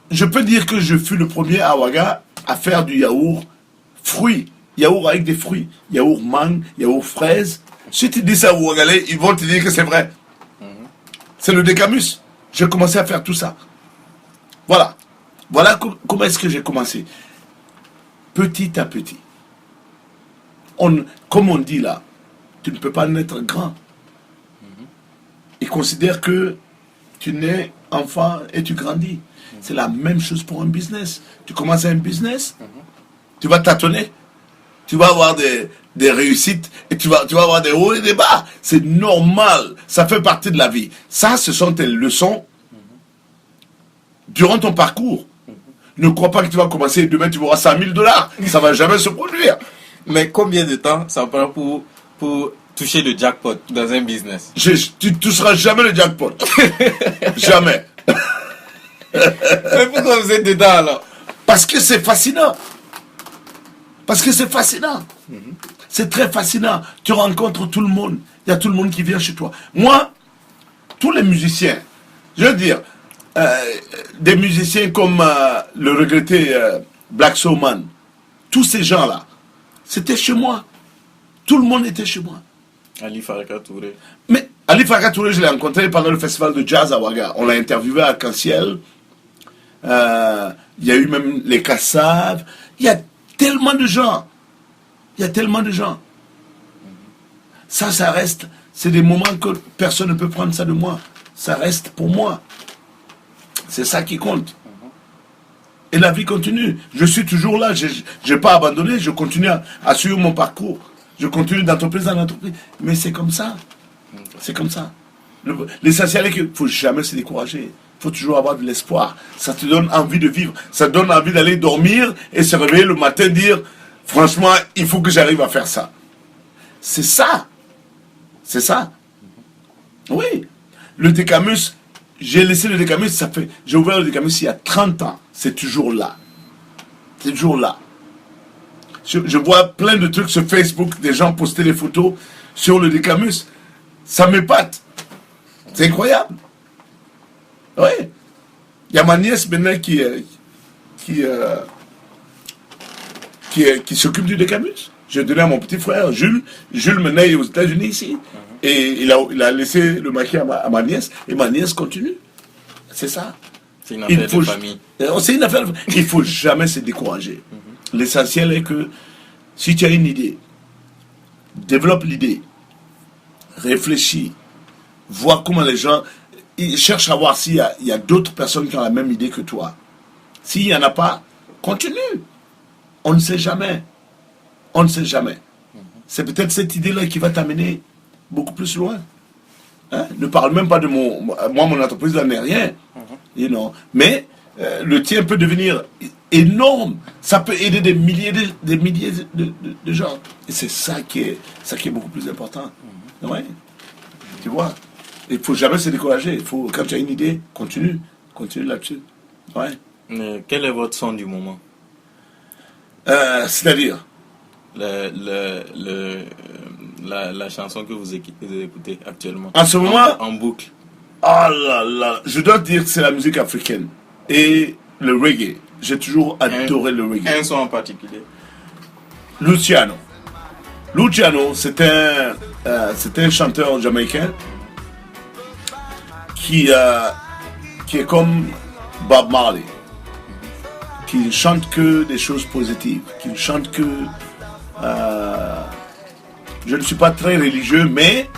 je peux dire que je fus le premier à Ouaga à faire du yaourt fruits. Yaourt avec des fruits. Yaourt mangue, yaourt fraise. Si tu dis ça aux Ouagalais, ils vont te dire que c'est vrai. C'est le Décamus. J'ai commencé à faire tout ça. Voilà. Voilà comment est-ce que j'ai commencé. Petit à petit. Comme on dit là, tu ne peux pas naître grand. Ils considèrent que tu nais enfant et tu grandis. C'est la même chose pour un business. Tu commences un business, tu vas tâtonner. Tu vas avoir des réussites et tu vas avoir des hauts et des bas. C'est normal. Ça fait partie de la vie. Ça, ce sont tes leçons durant ton parcours. Ne crois pas que tu vas commencer et demain tu auras $100 000. Ça ne va jamais se produire. Mais combien de temps ça prend pour toucher le jackpot dans un business? Tu ne toucheras jamais le jackpot. Jamais. Mais pourquoi vous êtes dedans alors? Parce que c'est fascinant. Parce que c'est fascinant. C'est très fascinant. Tu rencontres tout le monde. Il y a tout le monde qui vient chez toi. Moi, tous les musiciens, je veux dire, des musiciens comme le regretté Black Soul Man, tous ces gens-là, c'était chez moi. Tout le monde était chez moi. Ali Faraka Touré. Mais Ali Faraka Touré, je l'ai rencontré pendant le festival de jazz à Ouaga. On l'a interviewé à Arc-en-Ciel. Il y a eu même les Kassav. Il y a tellement de gens. Il y a tellement de gens. Ça reste. C'est des moments que personne ne peut prendre ça de moi. Ça reste pour moi. C'est ça qui compte. Et la vie continue. Je suis toujours là. Je n'ai pas abandonné. Je continue à suivre mon parcours. Je continue d'entreprise en entreprise. Mais c'est comme ça. C'est comme ça. L'essentiel est qu'il ne faut jamais se décourager. Il faut toujours avoir de l'espoir. Ça te donne envie de vivre. Ça te donne envie d'aller dormir et se réveiller le matin, dire franchement, il faut que j'arrive à faire ça. C'est ça. C'est ça. Oui. Le Décamus, j'ai laissé le Décamus, j'ai ouvert le Décamus il y a 30 ans. C'est toujours là. C'est toujours là. Je vois plein de trucs sur Facebook, des gens poster des photos sur le Décamus. Ça m'épate. C'est incroyable. Oui. Il y a ma nièce maintenant qui s'occupe du Décamus. J'ai donné à mon petit frère, Jules. Jules maintenant est aux États-Unis ici. Et il a laissé le maquis à ma nièce. Et ma nièce continue. C'est ça. C'est une affaire de famille. C'est une affaire de famille. Il ne faut jamais se décourager. L'essentiel est que si tu as une idée, développe l'idée, réfléchis, vois comment les gens cherchent à voir s'il y a d'autres personnes qui ont la même idée que toi. S'il n'y en a pas, continue. On ne sait jamais. On ne sait jamais. C'est peut-être cette idée-là qui va t'amener beaucoup plus loin. Hein? Ne parle même pas de mon entreprise là n'est rien. You know. Mais le tien peut devenir énorme. Ça peut aider des milliers de gens. Et c'est ça qui est beaucoup plus important. Ouais. Tu vois. Il ne faut jamais se décourager. Quand tu as une idée, continue là-dessus. Ouais. Quel est votre son du moment? C'est-à-dire la chanson que vous écoutez actuellement. En ce moment, en boucle. Ah là là, je dois dire que c'est la musique africaine et le reggae. J'ai toujours adoré le reggae. Un son en particulier. Luciano. Luciano, c'est un chanteur jamaïcain qui est comme Bob Marley, qui ne chante que des choses positives, qui ne chante que... je ne suis pas très religieux, mais...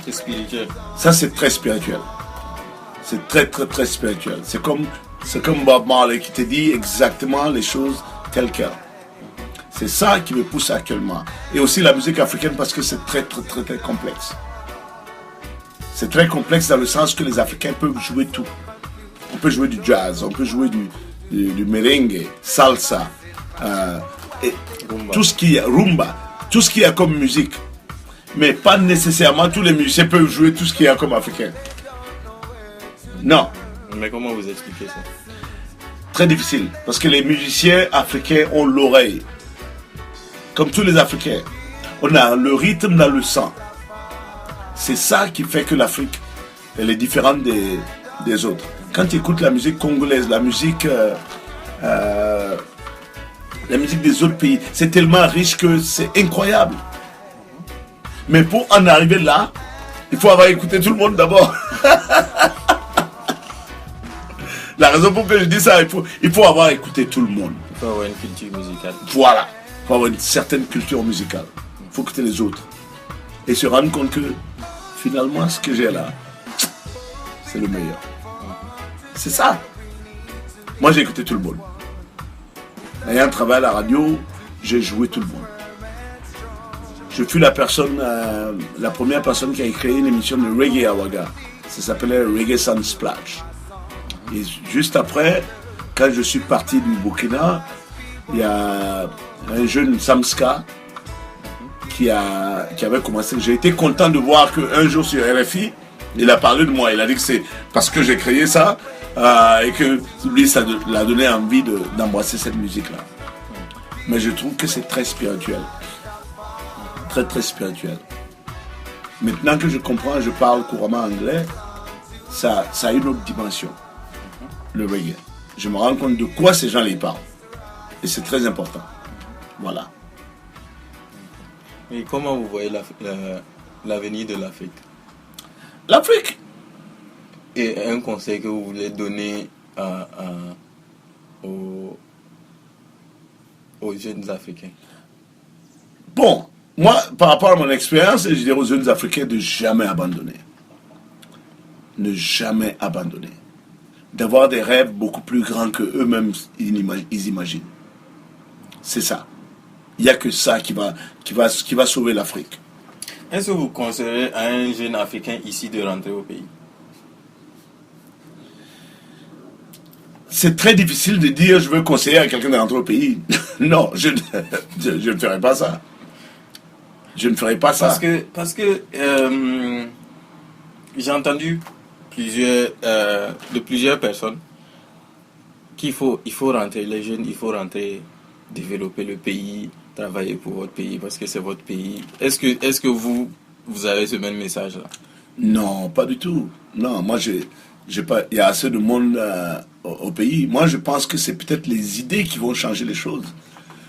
C'est spirituel. Ça, c'est très spirituel. C'est très, très, très spirituel. C'est comme Bob Marley qui te dit exactement les choses telles quelles. C'est ça qui me pousse actuellement. Et aussi la musique africaine parce que c'est très, très, très, très complexe. C'est très complexe dans le sens que les Africains peuvent jouer tout. On peut jouer du jazz, on peut jouer du merengue, salsa, et rumba. Tout ce qu'il y a, rumba, tout ce qu'il y a comme musique. Mais pas nécessairement tous les musiciens peuvent jouer tout ce qu'il y a comme africain. Non. Mais comment vous expliquez ça? Très difficile. Parce que les musiciens africains ont l'oreille. Comme tous les Africains. On a le rythme dans le sang. C'est ça qui fait que l'Afrique, elle est différente des autres. Quand tu écoutes la musique congolaise, la musique des autres pays, c'est tellement riche que c'est incroyable. Mais pour en arriver là, il faut avoir écouté tout le monde d'abord. La raison pour laquelle je dis ça, il faut avoir écouté tout le monde. Il faut avoir une culture musicale. Voilà. Il faut avoir une certaine culture musicale. Il faut écouter les autres. Et se rendre compte que finalement, ce que j'ai là, c'est le meilleur. C'est ça. Moi, j'ai écouté tout le monde. Ayant travaillé à la radio, j'ai joué tout le monde. Je fus la première personne qui a créé une émission de reggae à Ouaga. Ça s'appelait Reggae Sunsplash. Et juste après, quand je suis parti du Burkina, il y a un jeune Samska qui avait commencé. J'ai été content de voir qu'un jour sur RFI, il a parlé de moi. Il a dit que c'est parce que j'ai créé ça et que lui, ça l'a donné envie d'embrasser cette musique-là. Mais je trouve que c'est très spirituel. Très, très spirituel. Maintenant que je comprends, je parle couramment anglais, ça a une autre dimension, le reggae. Je me rends compte de quoi ces gens-là parlent. Et c'est très important. Voilà. Et comment vous voyez l'avenir de l'Afrique? L'Afrique. Et un conseil que vous voulez donner aux jeunes Africains? Bon, moi, par rapport à mon expérience, je dirais aux jeunes Africains de jamais abandonner. Ne jamais abandonner. D'avoir des rêves beaucoup plus grands que eux-mêmes ils imaginent. C'est ça. Il n'y a que ça qui va sauver l'Afrique. Est-ce que vous conseillerez à un jeune Africain ici de rentrer au pays? C'est très difficile de dire je veux conseiller à quelqu'un de rentrer au pays. Non, je ne ferai pas ça. Je ne ferai pas ça. Parce que j'ai entendu de plusieurs personnes qu'il faut rentrer, les jeunes, il faut rentrer, développer le pays, travailler pour votre pays parce que c'est votre pays. Est-ce que vous avez ce même message-là? Non, pas du tout. Non, moi j'ai pas. Il y a assez de monde au pays. Moi, je pense que c'est peut-être les idées qui vont changer les choses.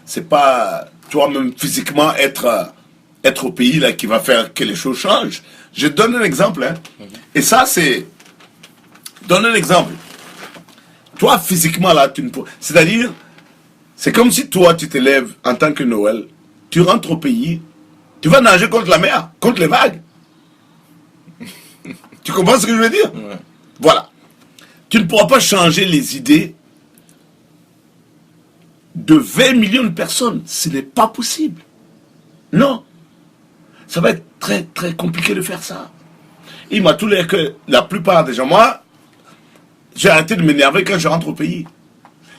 C'est pas toi-même physiquement être au pays là qui va faire que les choses changent. Je donne un exemple, hein. Et ça c'est. Donne un exemple. Toi physiquement là, tu ne peux. C'est-à-dire, c'est comme si toi tu te lèves en tant que Noël, tu rentres au pays, tu vas nager contre la mer, contre les vagues. Tu comprends ce que je veux dire? Ouais. Voilà. Tu ne pourras pas changer les idées de 20 millions de personnes. Ce n'est pas possible. Non. Ça va être très, très compliqué de faire ça. Il m'a tout l'air que la plupart des gens, moi, j'ai arrêté de m'énerver quand je rentre au pays.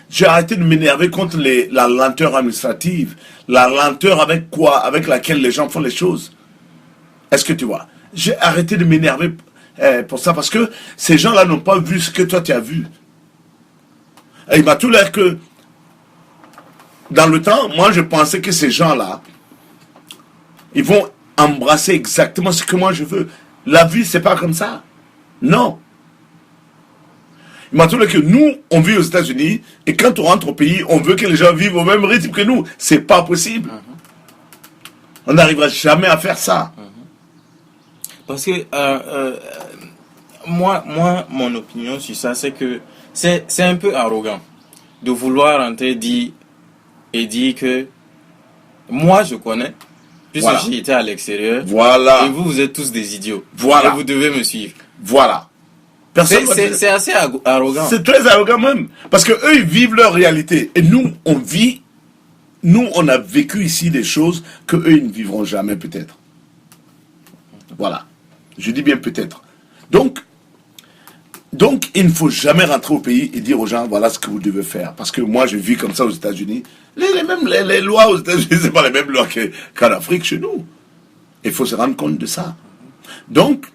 J'ai arrêté de m'énerver contre la lenteur administrative. La lenteur avec quoi? Avec laquelle les gens font les choses. Est-ce que tu vois? J'ai arrêté de m'énerver pour ça parce que ces gens-là n'ont pas vu ce que toi tu as vu. Et il m'a tout l'air que dans le temps, moi je pensais que ces gens-là, ils vont embrasser exactement ce que moi je veux. La vie, c'est pas comme ça. Non. Il m'a tout l'air que nous, on vit aux États-Unis et quand on rentre au pays, on veut que les gens vivent au même rythme que nous. C'est pas possible. On n'arrivera jamais à faire ça. Parce que moi, mon opinion sur ça, c'est que c'est un peu arrogant de vouloir entrer dire que moi je connais, puisque Voilà. j'ai été à l'extérieur, Voilà. et vous êtes tous des idiots. Voilà. Et vous devez me suivre. Voilà. Personne va dire- C'est assez arrogant. C'est très arrogant même. Parce que eux, ils vivent leur réalité. Et nous, on vit. Nous, on a vécu ici des choses que eux, ils ne vivront jamais peut-être. Voilà. Je dis bien peut-être. Donc, il ne faut jamais rentrer au pays et dire aux gens, voilà ce que vous devez faire. Parce que moi, je vis comme ça aux États-Unis. Les lois aux États-Unis, c'est pas les mêmes lois qu'en Afrique, chez nous. Il faut se rendre compte de ça. Donc,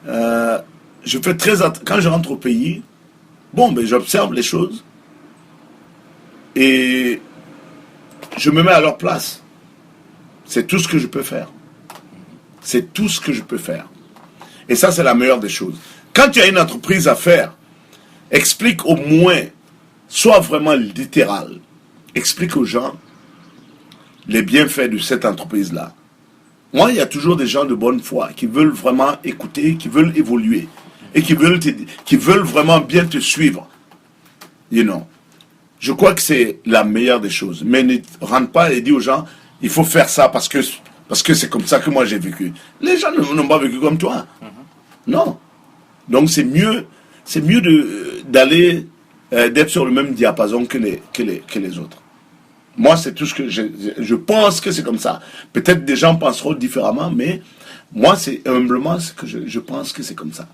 je fais très attention. Quand je rentre au pays, j'observe les choses et je me mets à leur place. C'est tout ce que je peux faire. C'est tout ce que je peux faire. Et ça, c'est la meilleure des choses. Quand tu as une entreprise à faire, explique au moins, sois vraiment littéral. Explique aux gens les bienfaits de cette entreprise-là. Moi, il y a toujours des gens de bonne foi qui veulent vraiment écouter, qui veulent évoluer et qui veulent vraiment bien te suivre. You know. Je crois que c'est la meilleure des choses. Mais ne rentre pas et dis aux gens, il faut faire ça parce que c'est comme ça que moi j'ai vécu. Les gens n'ont pas vécu comme toi. Non. Donc c'est mieux d'être sur le même diapason que les autres. Moi, c'est tout ce que je pense que c'est comme ça. Peut-être des gens penseront différemment, mais moi, c'est humblement ce que je pense que c'est comme ça.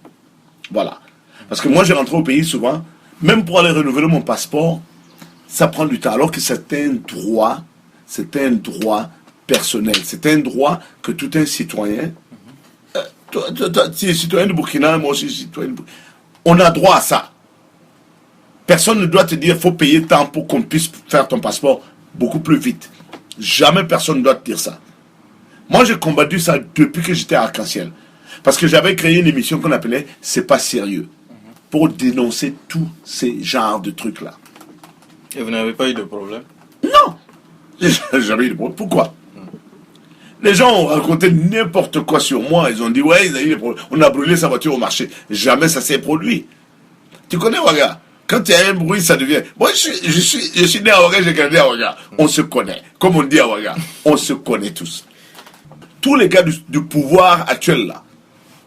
Voilà. Parce que moi, je rentre au pays souvent, même pour aller renouveler mon passeport, ça prend du temps. Alors que c'est un droit personnel. C'est un droit que tout un citoyen, toi, tu es citoyen de Burkina, moi aussi citoyen de Burkina, on a droit à ça. Personne ne doit te dire, il faut payer tant pour qu'on puisse faire ton passeport beaucoup plus vite. Jamais personne ne doit te dire ça. Moi, j'ai combattu ça depuis que j'étais à Arc-en-Ciel. Parce que j'avais créé une émission qu'on appelait C'est pas sérieux. Pour dénoncer tous ces genres de trucs-là. Et vous n'avez pas eu de problème? Non! J'ai jamais eu de problème. Pourquoi? Les gens ont raconté n'importe quoi sur moi. Ils ont dit, ouais, ils ont eu des problèmes. On a brûlé sa voiture au marché. Jamais ça s'est produit. Tu connais Ouaga? Quand il y a un bruit, ça devient... Moi, je suis né à Ouaga, j'ai grandi à Ouaga. On se connaît. Comme on dit à Ouaga, on se connaît tous. Tous les gars du pouvoir actuel, là,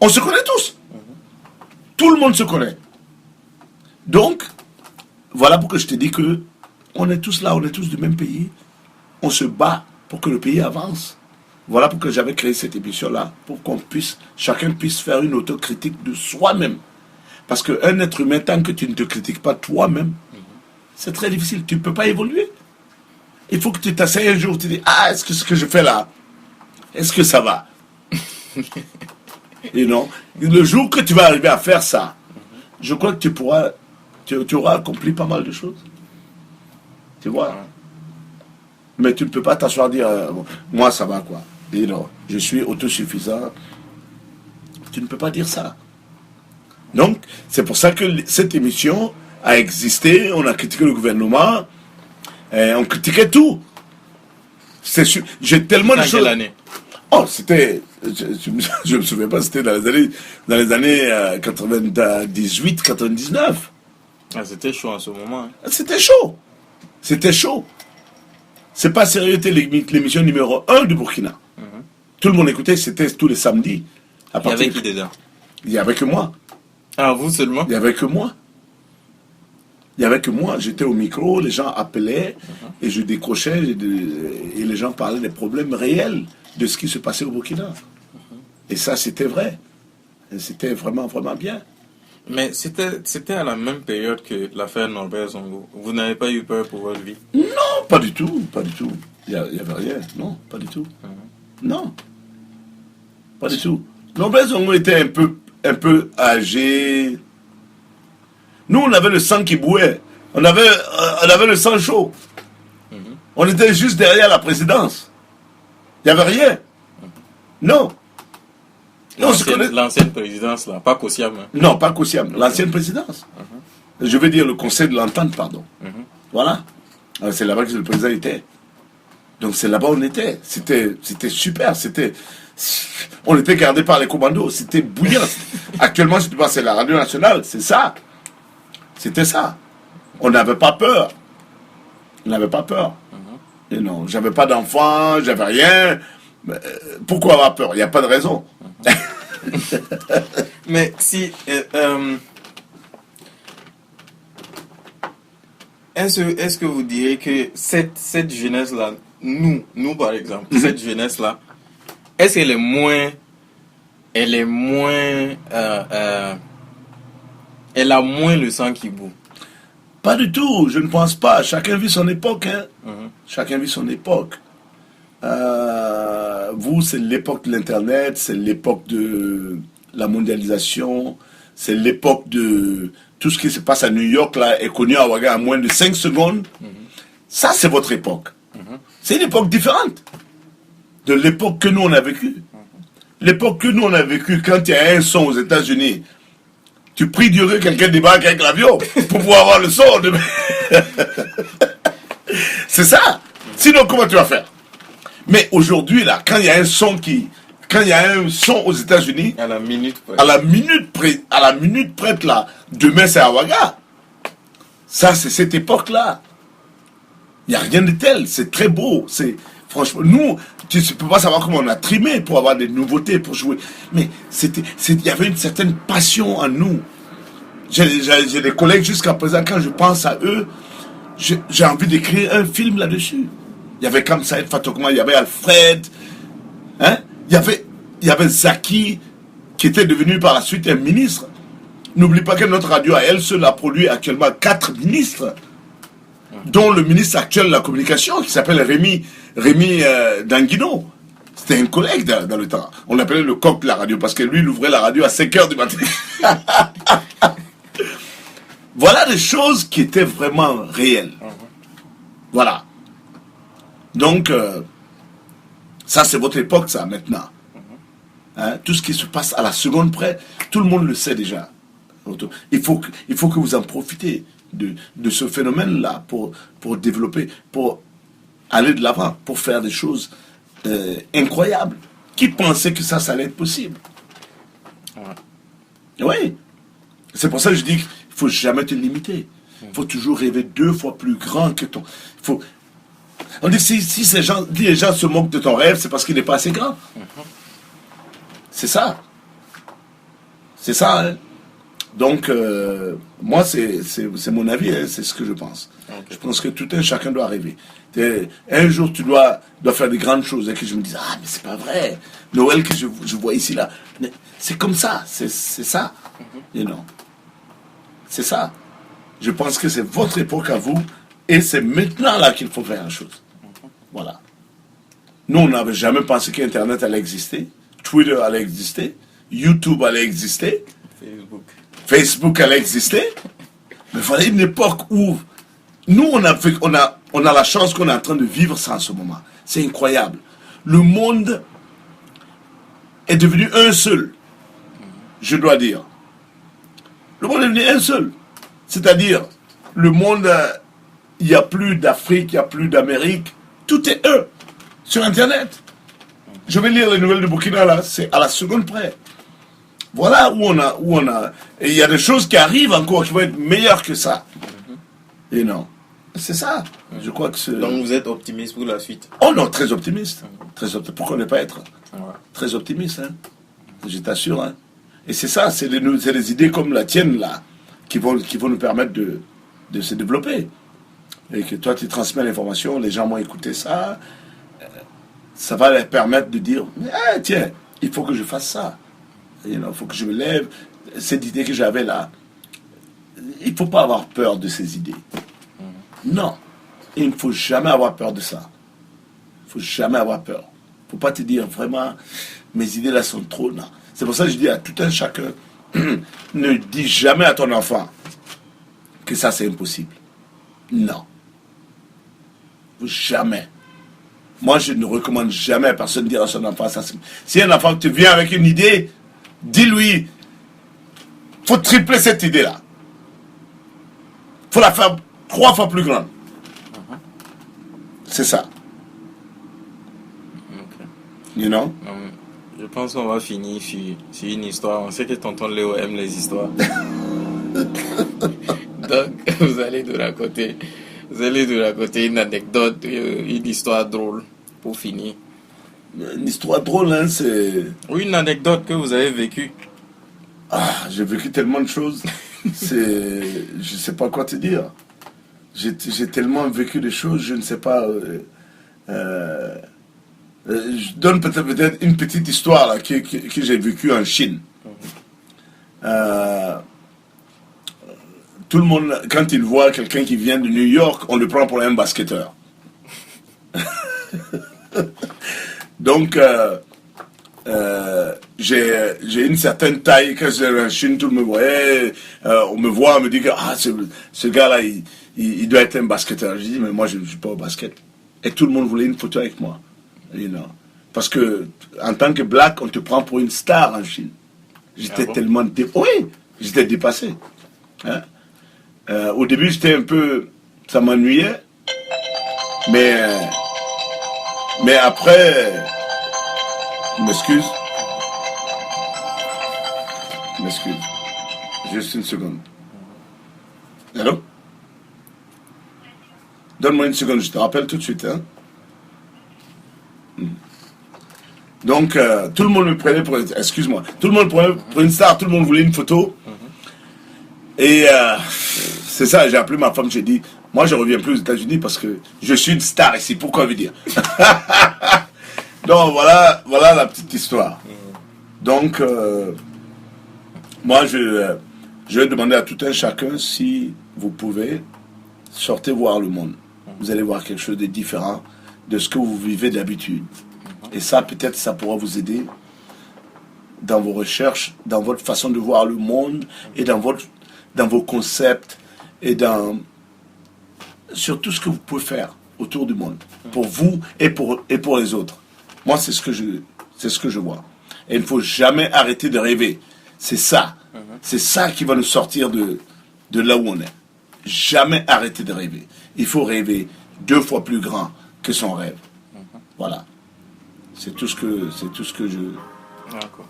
on se connaît tous. Tout le monde se connaît. Donc, voilà pourquoi je te dis que on est tous là, on est tous du même pays. On se bat pour que le pays avance. Voilà pourquoi j'avais créé cette émission-là, pour qu'on puisse, chacun puisse faire une autocritique de soi-même. Parce qu'un être humain, tant que tu ne te critiques pas toi-même, c'est très difficile. Tu ne peux pas évoluer. Il faut que tu t'asseyes un jour, tu te dis, ah, est-ce que ce que je fais là, est-ce que ça va? Et non. Le jour que tu vas arriver à faire ça, je crois que tu auras accompli pas mal de choses. Tu vois? Mais tu ne peux pas t'asseoir et dire, moi ça va quoi. Et non, je suis autosuffisant. Tu ne peux pas dire ça. Donc, c'est pour ça que cette émission a existé. On a critiqué le gouvernement. On critiquait tout. J'ai tellement de choses. Quelle année? Oh, c'était. Je ne me souviens pas, c'était dans les années 98, 99. Ah, c'était chaud en ce moment. Hein. C'était chaud. C'était chaud. C'est pas sérieux, c'était l'émission numéro 1 du Burkina. Tout le monde écoutait, c'était tous les samedis. Il y avait qui dedans? Il n'y avait que moi. Ah, vous seulement? Il n'y avait que moi. Il n'y avait que moi. J'étais au micro, les gens appelaient et je décrochais et les gens parlaient des problèmes réels de ce qui se passait au Burkina. Et ça, c'était vrai. Et c'était vraiment, vraiment bien. Mais c'était à la même période que l'affaire Norbert Zongo. Vous n'avez pas eu peur pour votre vie? Non, pas du tout, pas du tout. Il n'y avait rien, non, pas du tout. Non, pas du tout. Norbert Zongo était un peu âgé. Nous, on avait le sang qui bouait. On avait le sang chaud. On était juste derrière la présidence. Il n'y avait rien. Non. L'ancienne présidence, là, pas Kossiam. Hein. Non, pas Kossiam, l'ancienne présidence. Je veux dire le conseil de l'entente, pardon. Voilà. Alors, c'est là-bas que le président était. Donc c'est là-bas où on était. C'était super. On était gardé par les commandos. C'était bouillant. Actuellement, si tu vois, c'est la radio nationale. C'est ça. C'était ça. On n'avait pas peur. On n'avait pas peur. Et non, j'avais pas d'enfant, j'avais rien. Pourquoi avoir peur? Il n'y a pas de raison. Mais si... Est-ce que vous direz que cette jeunesse-là, nous par exemple, cette jeunesse-là, est-ce qu'elle est moins... Elle a moins le sang qui bout? Pas du tout, je ne pense pas. Chacun vit son époque. Hein. Chacun vit son époque. Vous, c'est l'époque de l'Internet, c'est l'époque de la mondialisation, c'est l'époque de tout ce qui se passe à New York, là, est connu à Ouaga en moins de 5 secondes. Ça, c'est votre époque. C'est une époque différente de l'époque que nous, on a vécue. L'époque que nous, on a vécue, quand il y a un son aux États-Unis, tu pries Dieu que quelqu'un débarque avec l'avion pour pouvoir avoir le son. C'est ça. Sinon, comment tu vas faire? Mais aujourd'hui, là, quand il y a un son aux États-Unis, à la minute près. à la minute prête, là, demain c'est à Ouaga. Ça, c'est cette époque-là. Il n'y a rien de tel. C'est très beau. Franchement, nous, tu ne peux pas savoir comment on a trimé pour avoir des nouveautés, pour jouer. Mais il y avait une certaine passion en nous. J'ai des collègues jusqu'à présent, quand je pense à eux, j'ai envie d'écrire un film là-dessus. Il y avait comme Saïd Fatokma, il y avait Alfred, hein? Il y avait Zaki, qui était devenu par la suite un ministre. N'oublie pas que notre radio à elle seule a produit actuellement 4 ministres, dont le ministre actuel de la communication, qui s'appelle Rémi Danguino. C'était un collègue dans le temps. On l'appelait le coq de la radio, parce que lui, il ouvrait la radio à 5 h du matin. Voilà des choses qui étaient vraiment réelles. Voilà. Donc, Ça, c'est votre époque, ça, maintenant. Hein? Tout ce qui se passe à la seconde près, tout le monde le sait déjà. Il faut que vous en profitez de ce phénomène-là pour développer, pour aller de l'avant, pour faire des choses incroyables. Qui pensait que ça allait être possible? Oui. C'est pour ça que je dis qu'il ne faut jamais te limiter. Il faut toujours rêver 2 fois plus grand que ton... On dit si les gens se moquent de ton rêve, c'est parce qu'il n'est pas assez grand. C'est ça. C'est ça, hein. Donc, moi, c'est mon avis, hein, c'est ce que je pense. Okay. Je pense que tout un chacun doit rêver. Un jour, tu dois faire des grandes choses et que je me dise, ah, mais c'est pas vrai. Noël que je vois ici, là. Mais c'est comme ça, c'est ça. You know. C'est ça. Je pense que c'est votre époque à vous et c'est maintenant là qu'il faut faire la chose. Voilà. Nous, on n'avait jamais pensé qu'Internet allait exister, Twitter allait exister, YouTube allait exister, Facebook allait exister. Mais il fallait une époque où nous, on a la chance qu'on est en train de vivre ça en ce moment. C'est incroyable. Le monde est devenu un seul, je dois dire. Le monde est devenu un seul. C'est-à-dire, le monde, il n'y a plus d'Afrique, il n'y a plus d'Amérique. Tout est un sur Internet. Je vais lire les nouvelles de Burkina, là, c'est à la seconde près. Voilà où on a... Et il y a des choses qui arrivent encore qui vont être meilleures que ça. Et non. C'est ça. Je crois que c'est... Donc vous êtes optimiste pour la suite? Oh non, très optimiste. Pourquoi ne pas être très optimiste, hein? Je t'assure, hein? Et c'est ça, c'est des idées comme la tienne, là, qui vont nous permettre de se développer. Et que toi, tu transmets l'information, les gens vont écouter ça. Ça va leur permettre de dire, ah, tiens, il faut que je fasse ça. Il faut que je me lève. Cette idée que j'avais là, il ne faut pas avoir peur de ces idées. Non. Il ne faut jamais avoir peur de ça. Il ne faut jamais avoir peur. Il ne faut pas te dire, vraiment, mes idées là sont trop... Non. C'est pour ça que je dis à tout un chacun, ne dis jamais à ton enfant que ça c'est impossible. Non. Jamais. Moi, je ne recommande jamais à personne de dire à son enfant ça. Si un enfant te vient avec une idée, dis-lui, faut tripler cette idée-là. Faut la faire 3 fois plus grande. C'est ça. You know? Je pense qu'on va finir sur une histoire. On sait que tonton Léo aime les histoires. Donc, vous allez nous raconter une anecdote, une histoire drôle pour finir. Une histoire drôle, hein, c'est... Oui, une anecdote que vous avez vécue. Ah, j'ai vécu tellement de choses. Je sais pas quoi te dire. J'ai tellement vécu des choses, je ne sais pas... je donne peut-être une petite histoire là, que j'ai vécue en Chine. Tout le monde, quand il voit quelqu'un qui vient de New York, on le prend pour un basketteur. Donc, j'ai une certaine taille. Quand j'étais en Chine, tout le monde me voyait. On me voit, on me dit que ce gars-là, il doit être un basketteur. Je dis, mais moi, je ne joue pas au basket. Et tout le monde voulait une photo avec moi. You know. Parce que, en tant que black, on te prend pour une star en Chine. J'étais tellement... Oui, j'étais dépassé. Hein? Au début, j'étais un peu... Ça m'ennuyait. Mais après... Je m'excuse. Juste une seconde. Allô? Donne-moi une seconde, je te rappelle tout de suite. Hein? Donc, tout le monde me prenait pour... Excuse-moi. Tout le monde prenait pour une star, tout le monde voulait une photo. Et c'est ça, j'ai appelé ma femme, j'ai dit, moi je reviens plus aux États-Unis parce que je suis une star ici, pourquoi veut dire? Donc voilà la petite histoire. Donc, moi je vais demander à tout un chacun, si vous pouvez, sortez voir le monde. Vous allez voir quelque chose de différent de ce que vous vivez d'habitude. Et ça, peut-être, ça pourra vous aider dans vos recherches, dans votre façon de voir le monde et dans vos concepts et sur tout ce que vous pouvez faire autour du monde, pour vous et pour les autres. Moi, c'est ce que je vois. Et il ne faut jamais arrêter de rêver. C'est ça. C'est ça qui va nous sortir de là où on est. Jamais arrêter de rêver. Il faut rêver 2 fois plus grand que son rêve. Voilà. C'est tout ce que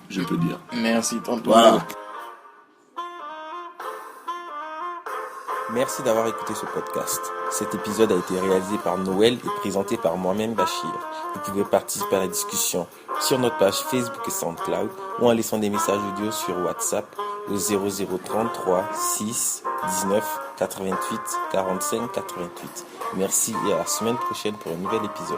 je peux dire. Merci, tonton. Voilà. Merci d'avoir écouté ce podcast. Cet épisode a été réalisé par Noël et présenté par moi-même Bachir. Vous pouvez participer à la discussion sur notre page Facebook et SoundCloud ou en laissant des messages audio sur WhatsApp au 0033 6 19 88 45 88. Merci et à la semaine prochaine pour un nouvel épisode.